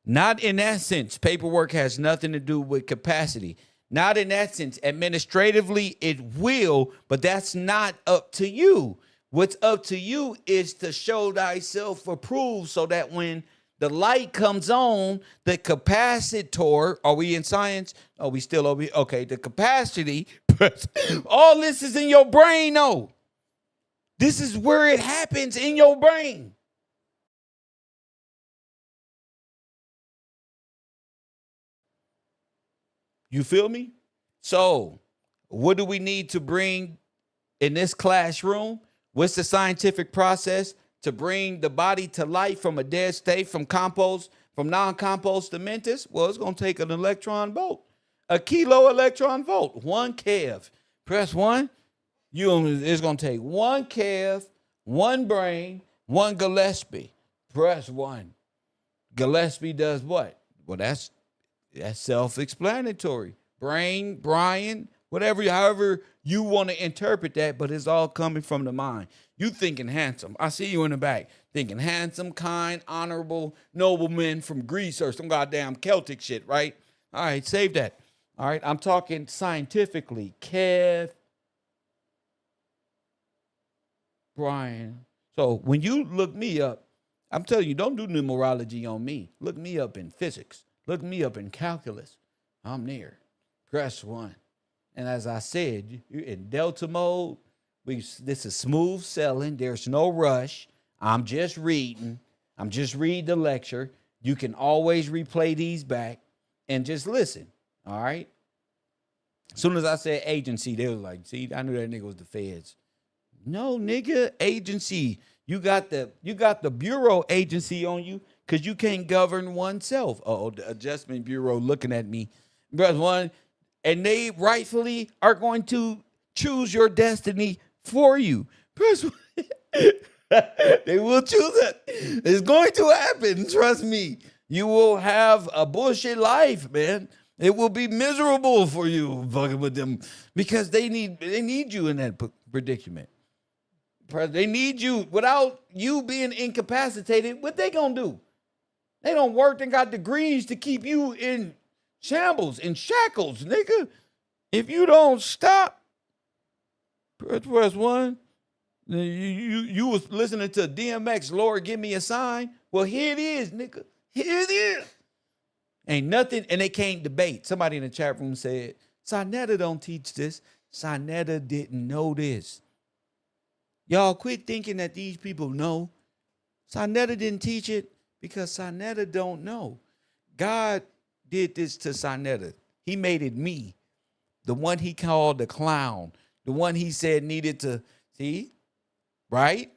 Not in that sense. Paperwork has nothing to do with capacity. Not in that sense. Administratively, it will, but that's not up to you. What's up to you is to show thyself approved so that when the light comes on, the capacitor, are we in science? Are we still over here? Okay, the capacity, all this is in your brain, though. This is where it happens in your brain. You feel me? So, what do we need to bring in this classroom? What's the scientific process to bring the body to life from a dead state, from non-compost to mentis? Well, it's going to take an electron volt, a kilo electron volt, 1 Kev. Press 1. It's going to take 1 Kev, 1 brain, 1 Gillespie. Press 1. Gillespie does what? Well, that's self-explanatory. Brain, Brian, whatever, however you want to interpret that, but it's all coming from the mind. You thinking handsome. I see you in the back. Thinking handsome, kind, honorable noblemen from Greece or some goddamn Celtic shit, right? All right, save that. All right, I'm talking scientifically. Kev, Brian. So when you look me up, I'm telling you, don't do numerology on me. Look me up in physics. Look me up in calculus. I'm there. Press 1. And as I said, you're in Delta mode. This is smooth selling. There's no rush. I'm just reading. I'm just reading the lecture. You can always replay these back and just listen. All right. As soon as I said agency, they was like, see, I knew that nigga was the feds. No, nigga, agency. You got the bureau agency on you because you can't govern oneself. Oh, the adjustment bureau looking at me. Press one, and they rightfully are going to choose your destiny for you. Press one. They will choose it. It's going to happen. Trust me. You will have a bullshit life, man. It will be miserable for you fucking with them because they need you in that predicament. They need you. Without you being incapacitated, what they gonna do? They don't work. They got degrees to keep you in shambles, in shackles, nigga. If you don't stop, press one. You was listening to DMX, Lord, give me a sign. Well, here it is, nigga. Here it is. Ain't nothing, and they can't debate. Somebody in the chat room said, Sinetta don't teach this. Sinetta didn't know this. Y'all quit thinking that these people know. Sinetta didn't teach it because Sinetta don't know. God did this to Sinetta. He made it me. The one he called the clown. The one he said needed to, see, right?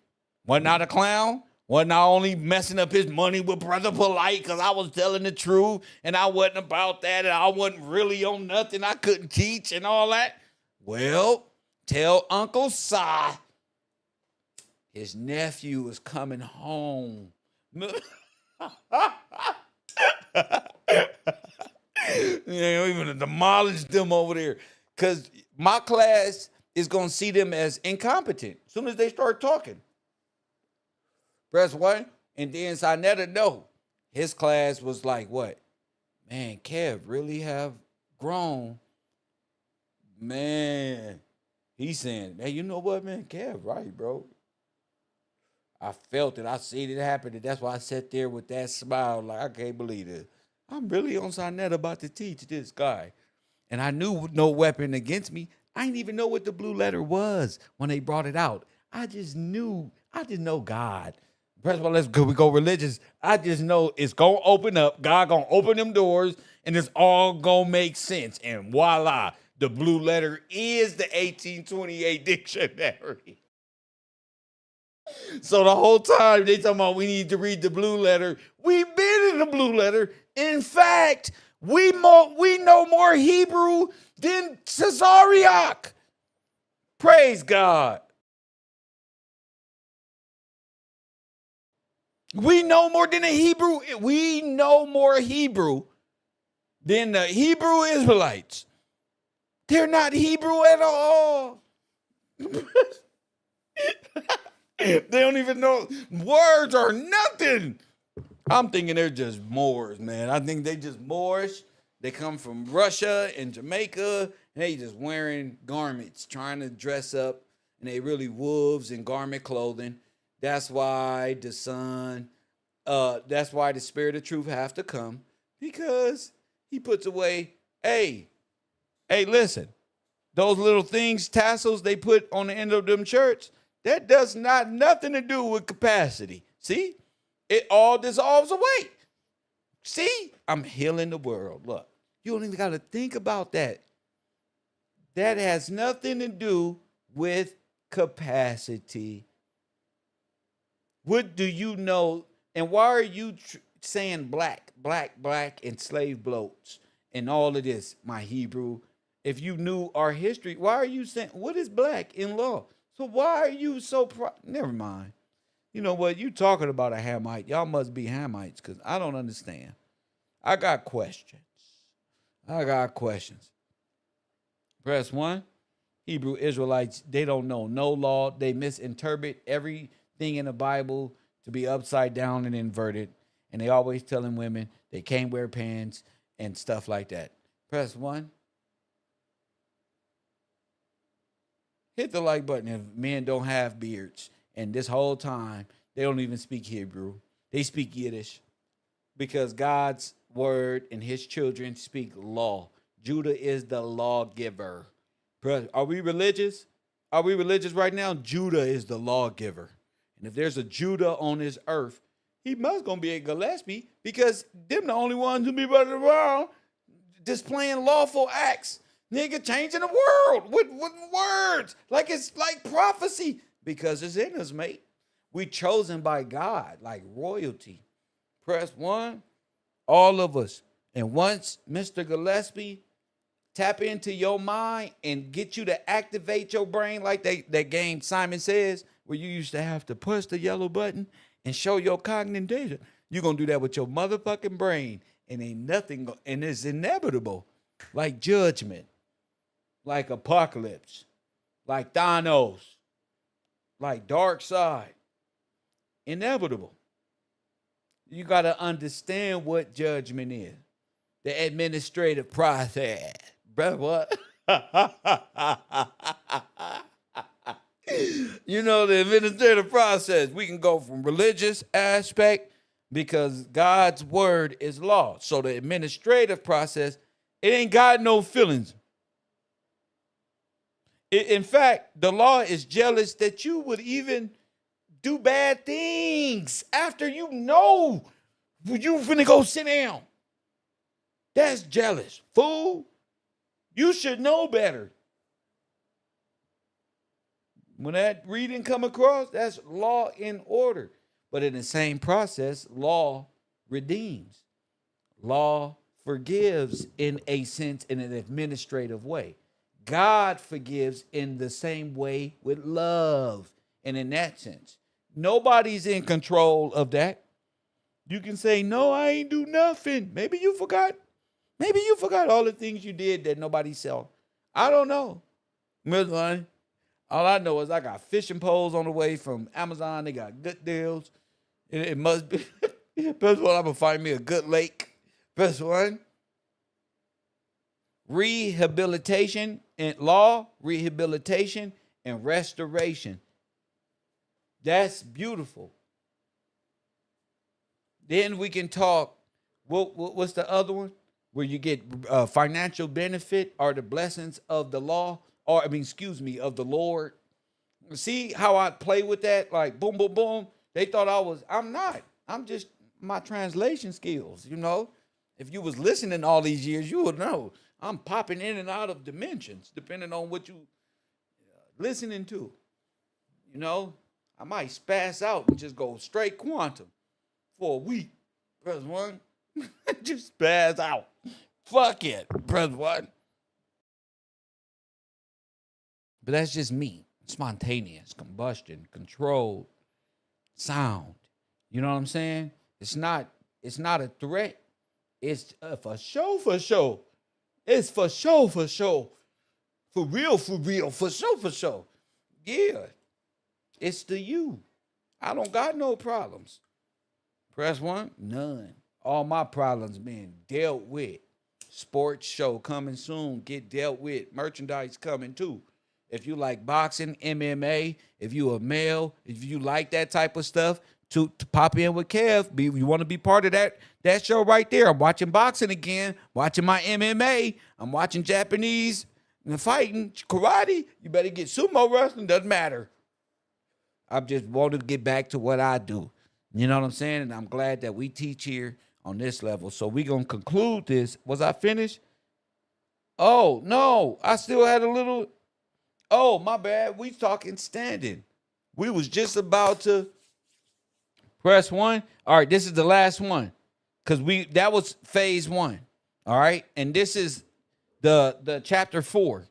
Wasn't not a clown. Wasn't not only messing up his money with Brother Polite because I was telling the truth and I wasn't about that and I wasn't really on nothing. I couldn't teach and all that. Well, tell Uncle Si his nephew is coming home. Yeah, even demolish them over there. Because my class is going to see them as incompetent as soon as they start talking. Press one, and then Sinetta know. His class was like, what? Man, Kev really have grown. Man, he's saying, hey, you know what, man? Kev, right, bro. I felt it. I seen it happen. And that's why I sat there with that smile like, I can't believe it. I'm really on Sinetta about to teach this guy. And I knew no weapon against me. I didn't even know what the blue letter was when they brought it out. I just know God. First of all, we go religious. I just know it's going to open up. God going to open them doors, and it's all going to make sense. And voila, the blue letter is the 1828 dictionary. So the whole time they talking about we need to read the blue letter. We've been in the blue letter. In fact, we know more Hebrew than Caesariac. Praise God. We know more than the Hebrew. We know more Hebrew than the Hebrew Israelites. They're not Hebrew at all. They don't even know words or nothing. I'm thinking they're just Moors, man. I think they just Moorish. They come from Russia and Jamaica, and they just wearing garments, trying to dress up, and they really wolves in garment clothing. That's why the sun, that's why the spirit of truth have to come, because he puts away, hey, listen, those little things, tassels they put on the end of them shirts, that does not nothing to do with capacity. See? It all dissolves away. See? I'm healing the world. Look, you don't even got to think about that. That has nothing to do with capacity. What do you know? And why are you saying black, and slave bloats and all of this, my Hebrew? If you knew our history, why are you saying, what is black in law? So why are you so never mind. You know what? You talking about a Hamite. Y'all must be Hamites because I don't understand. I got questions. Press one. Hebrew Israelites, they don't know no law. They misinterpret everything in the Bible to be upside down and inverted. And they always telling women they can't wear pants and stuff like that. Press one. Hit the like button if men don't have beards. And this whole time, they don't even speak Hebrew. They speak Yiddish because God's word and his children speak law. Judah is the lawgiver. Are we religious? Are we religious right now? Judah is the lawgiver. And if there's a Judah on this earth, he must going to be a Gillespie because them the only ones who be running around displaying lawful acts. Nigga, changing the world with words. Like it's like prophecy because it's in us, mate. We chosen by God, like royalty. Press 1, all of us. And once Mr. Gillespie tap into your mind and get you to activate your brain like that game Simon Says, where you used to have to push the yellow button and show your cognition. You're going to do that with your motherfucking brain. And ain't nothing, and it's inevitable. Like judgment, like apocalypse, like Thanos, like dark side. Inevitable. You got to understand what judgment is. The administrative process. Bro, what? You know, the administrative process. We can go from religious aspect because God's word is law. So the administrative process, it ain't got no feelings. In fact, the law is jealous that you would even do bad things after you know you finna go sit down. That's jealous. Fool, you should know better. When that reading come across, that's law in order. But in the same process, law redeems. Law forgives in a sense, in an administrative way. God forgives in the same way with love. And in that sense, nobody's in control of that. You can say, no, I ain't do nothing. Maybe you forgot. Maybe you forgot all the things you did that nobody saw. I don't know. All I know is I got fishing poles on the way from Amazon. They got good deals. It must be. First one, I'm going to find me a good lake. First one. Rehabilitation and law, rehabilitation and restoration. That's beautiful. Then we can talk. What's the other one? Where you get financial benefit or the blessings of the law, or of the Lord. See how I play with that? Like boom, boom, boom. They thought I'm not. I'm just my translation skills, you know. If you was listening all these years, you would know. I'm popping in and out of dimensions depending on what you listening to. You know, I might spaz out and just go straight quantum for a week. Press 1. Just spaz out. Fuck it. Press 1. But that's just me. Spontaneous, combustion, controlled, sound. You know what I'm saying? It's not a threat. It's for show, for show. It's for show, for show. For real, for show, for show. Yeah. It's the you. I don't got no problems. Press 1, none. All my problems being dealt with. Sports show coming soon. Get dealt with. Merchandise coming too. If you like boxing, MMA, if you a male, if you like that type of stuff, to pop in with Kev. You want to be part of that show right there. I'm watching boxing again, watching my MMA. I'm watching Japanese and fighting, karate. You better get sumo wrestling, doesn't matter. I just want to get back to what I do. You know what I'm saying? And I'm glad that we teach here on this level. So we're going to conclude this. Was I finished? Oh, no. I still had a little. Oh, my bad. We talking standing. We was just about to press 1. All right, this is the last one. Because that was phase 1. All right. And this is the chapter 4.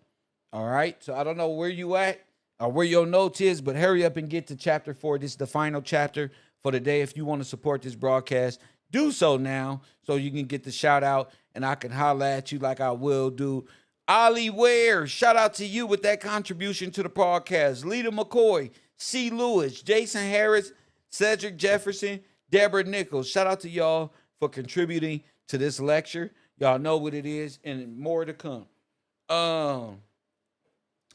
All right. So I don't know where you at or where your notes is, but hurry up and get to chapter 4. This is the final chapter for the day. If you want to support this broadcast, do so now so you can get the shout out and I can holler at you like I will do. Ollie Ware, shout out to you with that contribution to the podcast. Lita McCoy, C. Lewis, Jason Harris, Cedric Jefferson, Deborah Nichols. Shout out to y'all for contributing to this lecture. Y'all know what it is and more to come.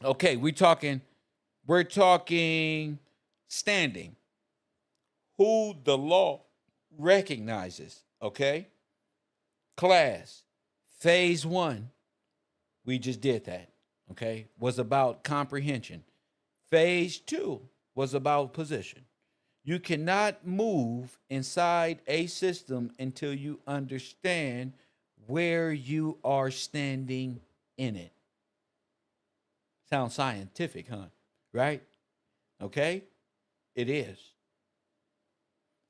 Okay, we're talking standing. Who the law recognizes, okay? Class, phase 1, we just did that, okay? Was about comprehension. Phase 2 was about position. You cannot move inside a system until you understand where you are standing in it. Sounds scientific, huh? Right? Okay? It is.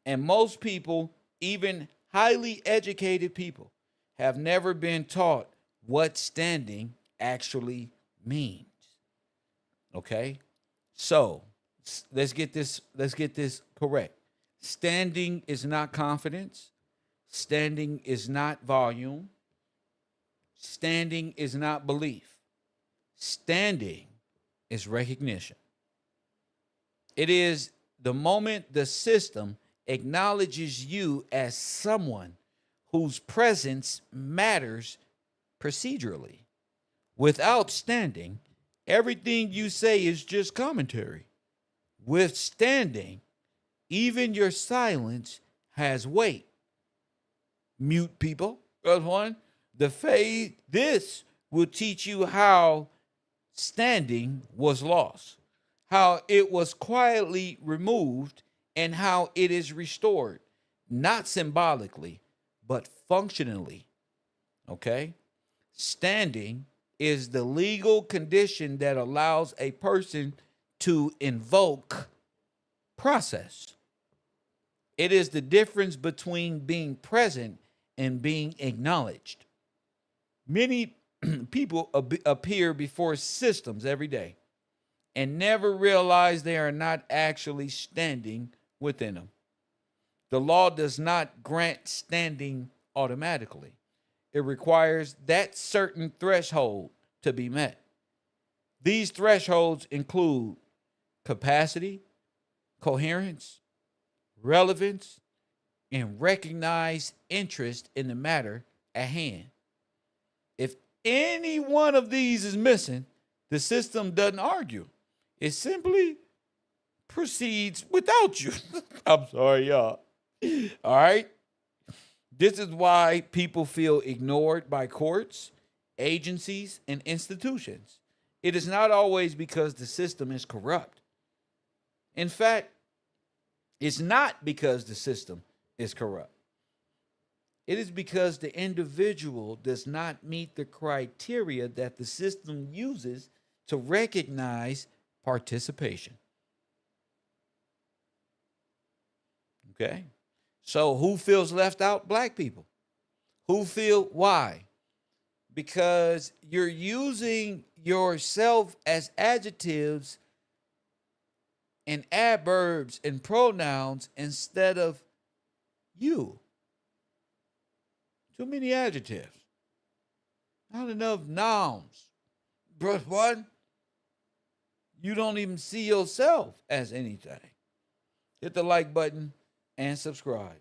And most people, even highly educated people, have never been taught what standing actually means. Okay? So, let's get this correct. Standing is not confidence. Standing is not volume. Standing is not belief. Standing is recognition. It is the moment the system acknowledges you as someone whose presence matters procedurally. Without standing, everything you say is just commentary. With standing, even your silence has weight. Mute people. First one. This will teach you how standing was lost, how it was quietly removed, and how it is restored, not symbolically, but functionally. Okay? Standing is the legal condition that allows a person to invoke process. It is the difference between being present and being acknowledged. Many people appear before systems every day and never realize they are not actually standing within them. The law does not grant standing automatically. It requires that certain threshold to be met. These thresholds include capacity, coherence, relevance, and recognized interest in the matter at hand. If any one of these is missing, the system doesn't argue. It simply proceeds without you. I'm sorry, y'all. All right? This is why people feel ignored by courts, agencies, and institutions. It is not always because the system is corrupt. In fact, it's not because the system is corrupt. It is because the individual does not meet the criteria that the system uses to recognize participation. Okay? So who feels left out? Black people. Who feel why? Because you're using yourself as adjectives and adverbs and pronouns instead of you. Too many adjectives. Not enough nouns. But what? You don't even see yourself as anything. Hit the like button and subscribe.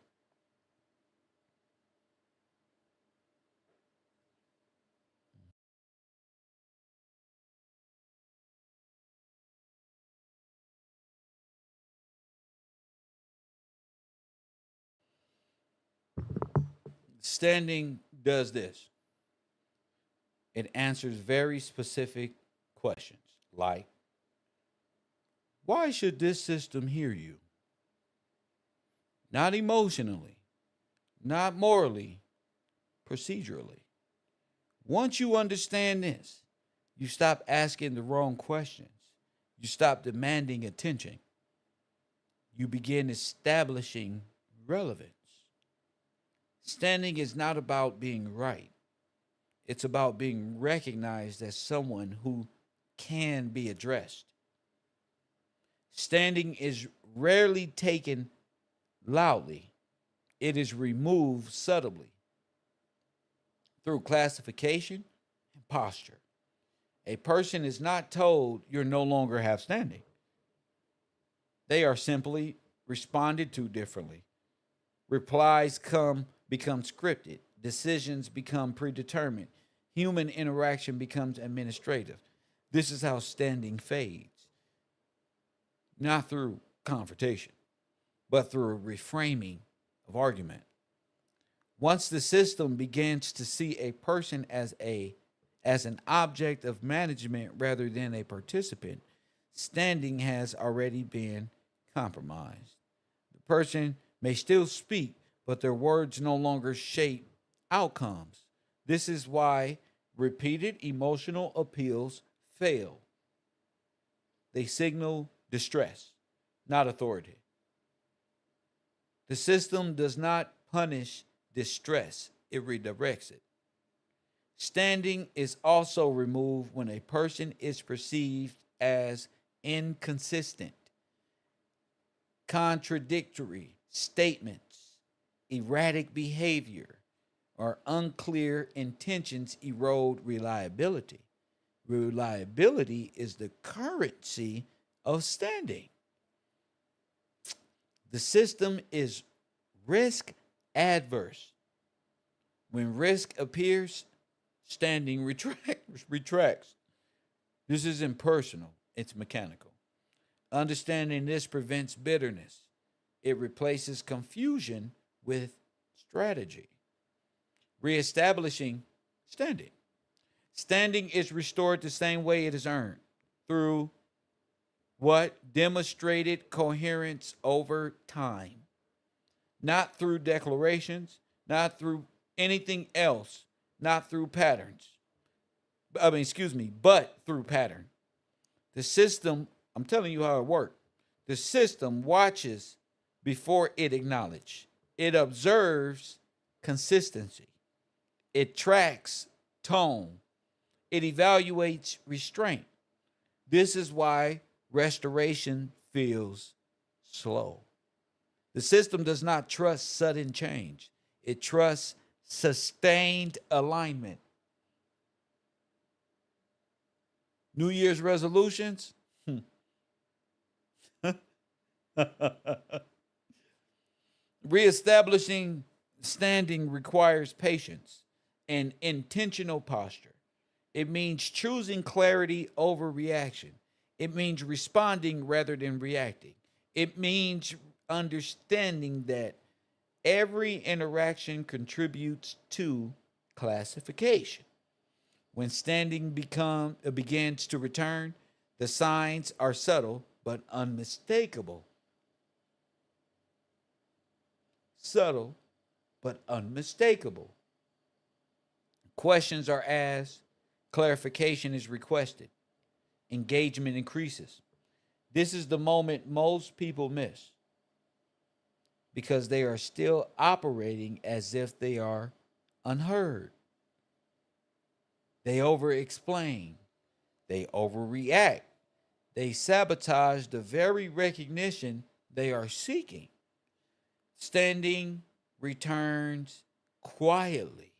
Standing does this. It answers very specific questions like, why should this system hear you? Not emotionally, not morally, procedurally. Once you understand this, you stop asking the wrong questions. You stop demanding attention. You begin establishing relevance. Standing is not about being right. It's about being recognized as someone who can be addressed. Standing is rarely taken loudly. It is removed subtly through classification and posture. A person is not told you're no longer have standing. They are simply responded to differently. Replies become scripted. Decisions become predetermined. Human interaction becomes administrative. This is how standing fades. Not through confrontation, but through a reframing of argument. Once the system begins to see a person as an object of management rather than a participant, standing has already been compromised. The person may still speak, but their words no longer shape outcomes. This is why repeated emotional appeals fail. They signal distress, not authority. The system does not punish distress, it redirects it. Standing is also removed when a person is perceived as inconsistent, contradictory statements, erratic behavior, or unclear intentions erode reliability. Reliability is the currency of standing. The system is risk adverse. When risk appears, standing retracts. This is impersonal, it's mechanical. Understanding this prevents bitterness. It replaces confusion with strategy. Reestablishing standing. Standing is restored the same way it is earned through what? Demonstrated coherence over time. Not through declarations, not through anything else, not through patterns. But through pattern. The system, I'm telling you how it works. The system watches before it acknowledges. It observes consistency. It tracks tone. It evaluates restraint. This is why restoration feels slow. The system does not trust sudden change. It trusts sustained alignment. New Year's resolutions? Reestablishing standing requires patience and intentional posture. It means choosing clarity over reaction. It means responding rather than reacting. It means understanding that every interaction contributes to classification. When standing begins to return, the signs are subtle but unmistakable. Subtle but unmistakable. Questions are asked, clarification is requested, engagement increases. This is the moment most people miss because they are still operating as if they are unheard. They over explain, they overreact, they sabotage the very recognition they are seeking. Standing returns quietly.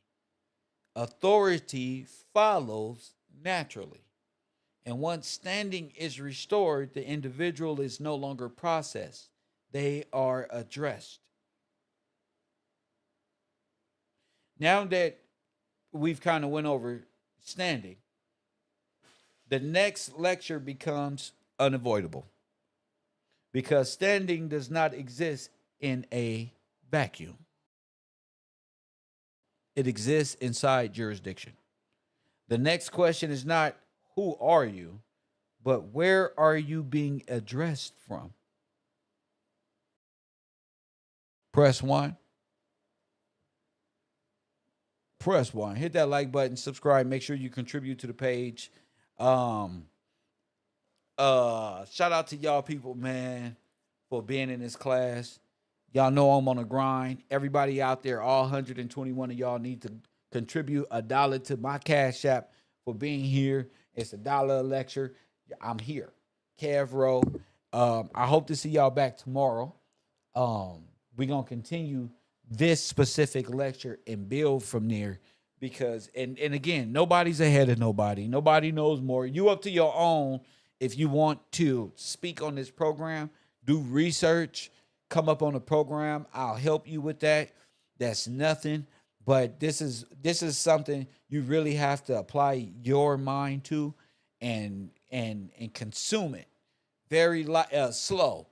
Authority follows naturally. And once standing is restored, the individual is no longer processed. They are addressed. Now that we've kind of went over standing, the next lecture becomes unavoidable because standing does not exist in a vacuum. It exists inside jurisdiction. The next question is not who are you, but where are you being addressed from? Press one. Press one. Hit that like button, subscribe, make sure you contribute to the page. Shout out to y'all people, man, for being in this class. Y'all know I'm on a grind. Everybody out there, all 121 of y'all need to contribute $1 to my Cash App for being here. It's $1 a lecture. I'm here. KevRow. I hope to see y'all back tomorrow. We're going to continue this specific lecture and build from there because, and again, nobody's ahead of nobody. Nobody knows more. You up to your own. If you want to speak on this program, do research, come up on the program. I'll help you with that. That's nothing. But this is something you really have to apply your mind to and consume it very slow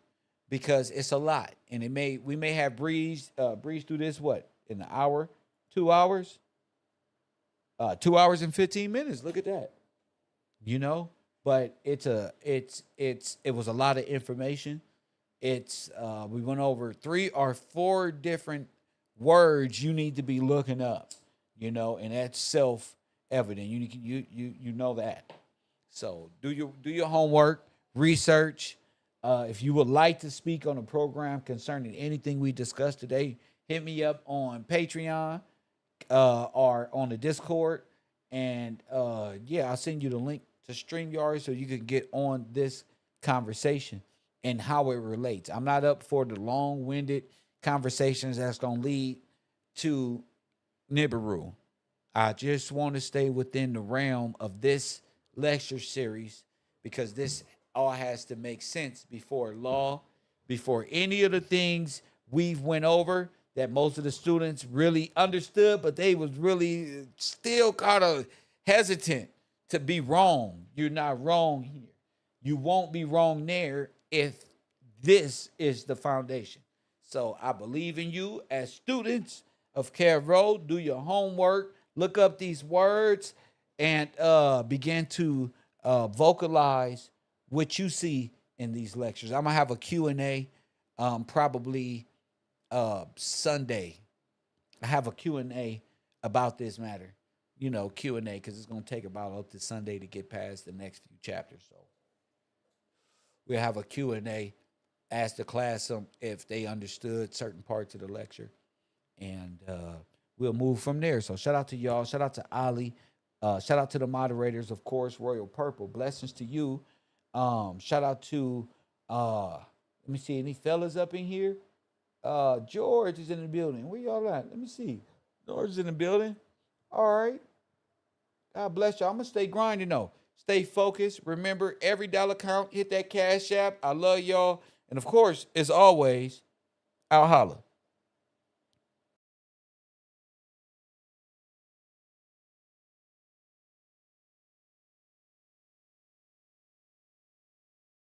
because it's a lot. And we may have breeze through this in an hour, 2 hours, 2 hours and 15 minutes. Look at that. But it was a lot of information. We went over 3 or 4 different words you need to be looking up. and that's self-evident. You know that. So do your homework, research. If you would like to speak on a program concerning anything we discussed today, hit me up on Patreon or on the Discord, and yeah, I'll send you the link to StreamYard so you can get on this conversation and how it relates. I'm not up for the long-winded conversations that's gonna lead to Nibiru. I just want to stay within the realm of this lecture series because this all has to make sense before law, before any of the things we've went over that most of the students really understood, but they was really still kind of hesitant to be wrong. You're not wrong here. You won't be wrong there if this is the foundation. So I believe in you as students of KevRow. Do your homework, look up these words, and begin to vocalize what you see in these lectures. I'm gonna have a Q&A probably Sunday. I have a Q&A about this matter. Q&A because it's gonna take about up to Sunday to get past the next few chapters. So we'll have a Q&A, ask the class if they understood certain parts of the lecture, and we'll move from there. So shout out to y'all. Shout out to Ali. Shout out to the moderators, of course, Royal Purple. Blessings to you. Shout out to let me see, any fellas up in here? George is in the building. Where y'all at? Let me see. George is in the building. All right. God bless y'all. I'm gonna stay grinding though. Stay focused. Remember, every dollar count. Hit that cash app. I love y'all. And of course, as always, I'll holla.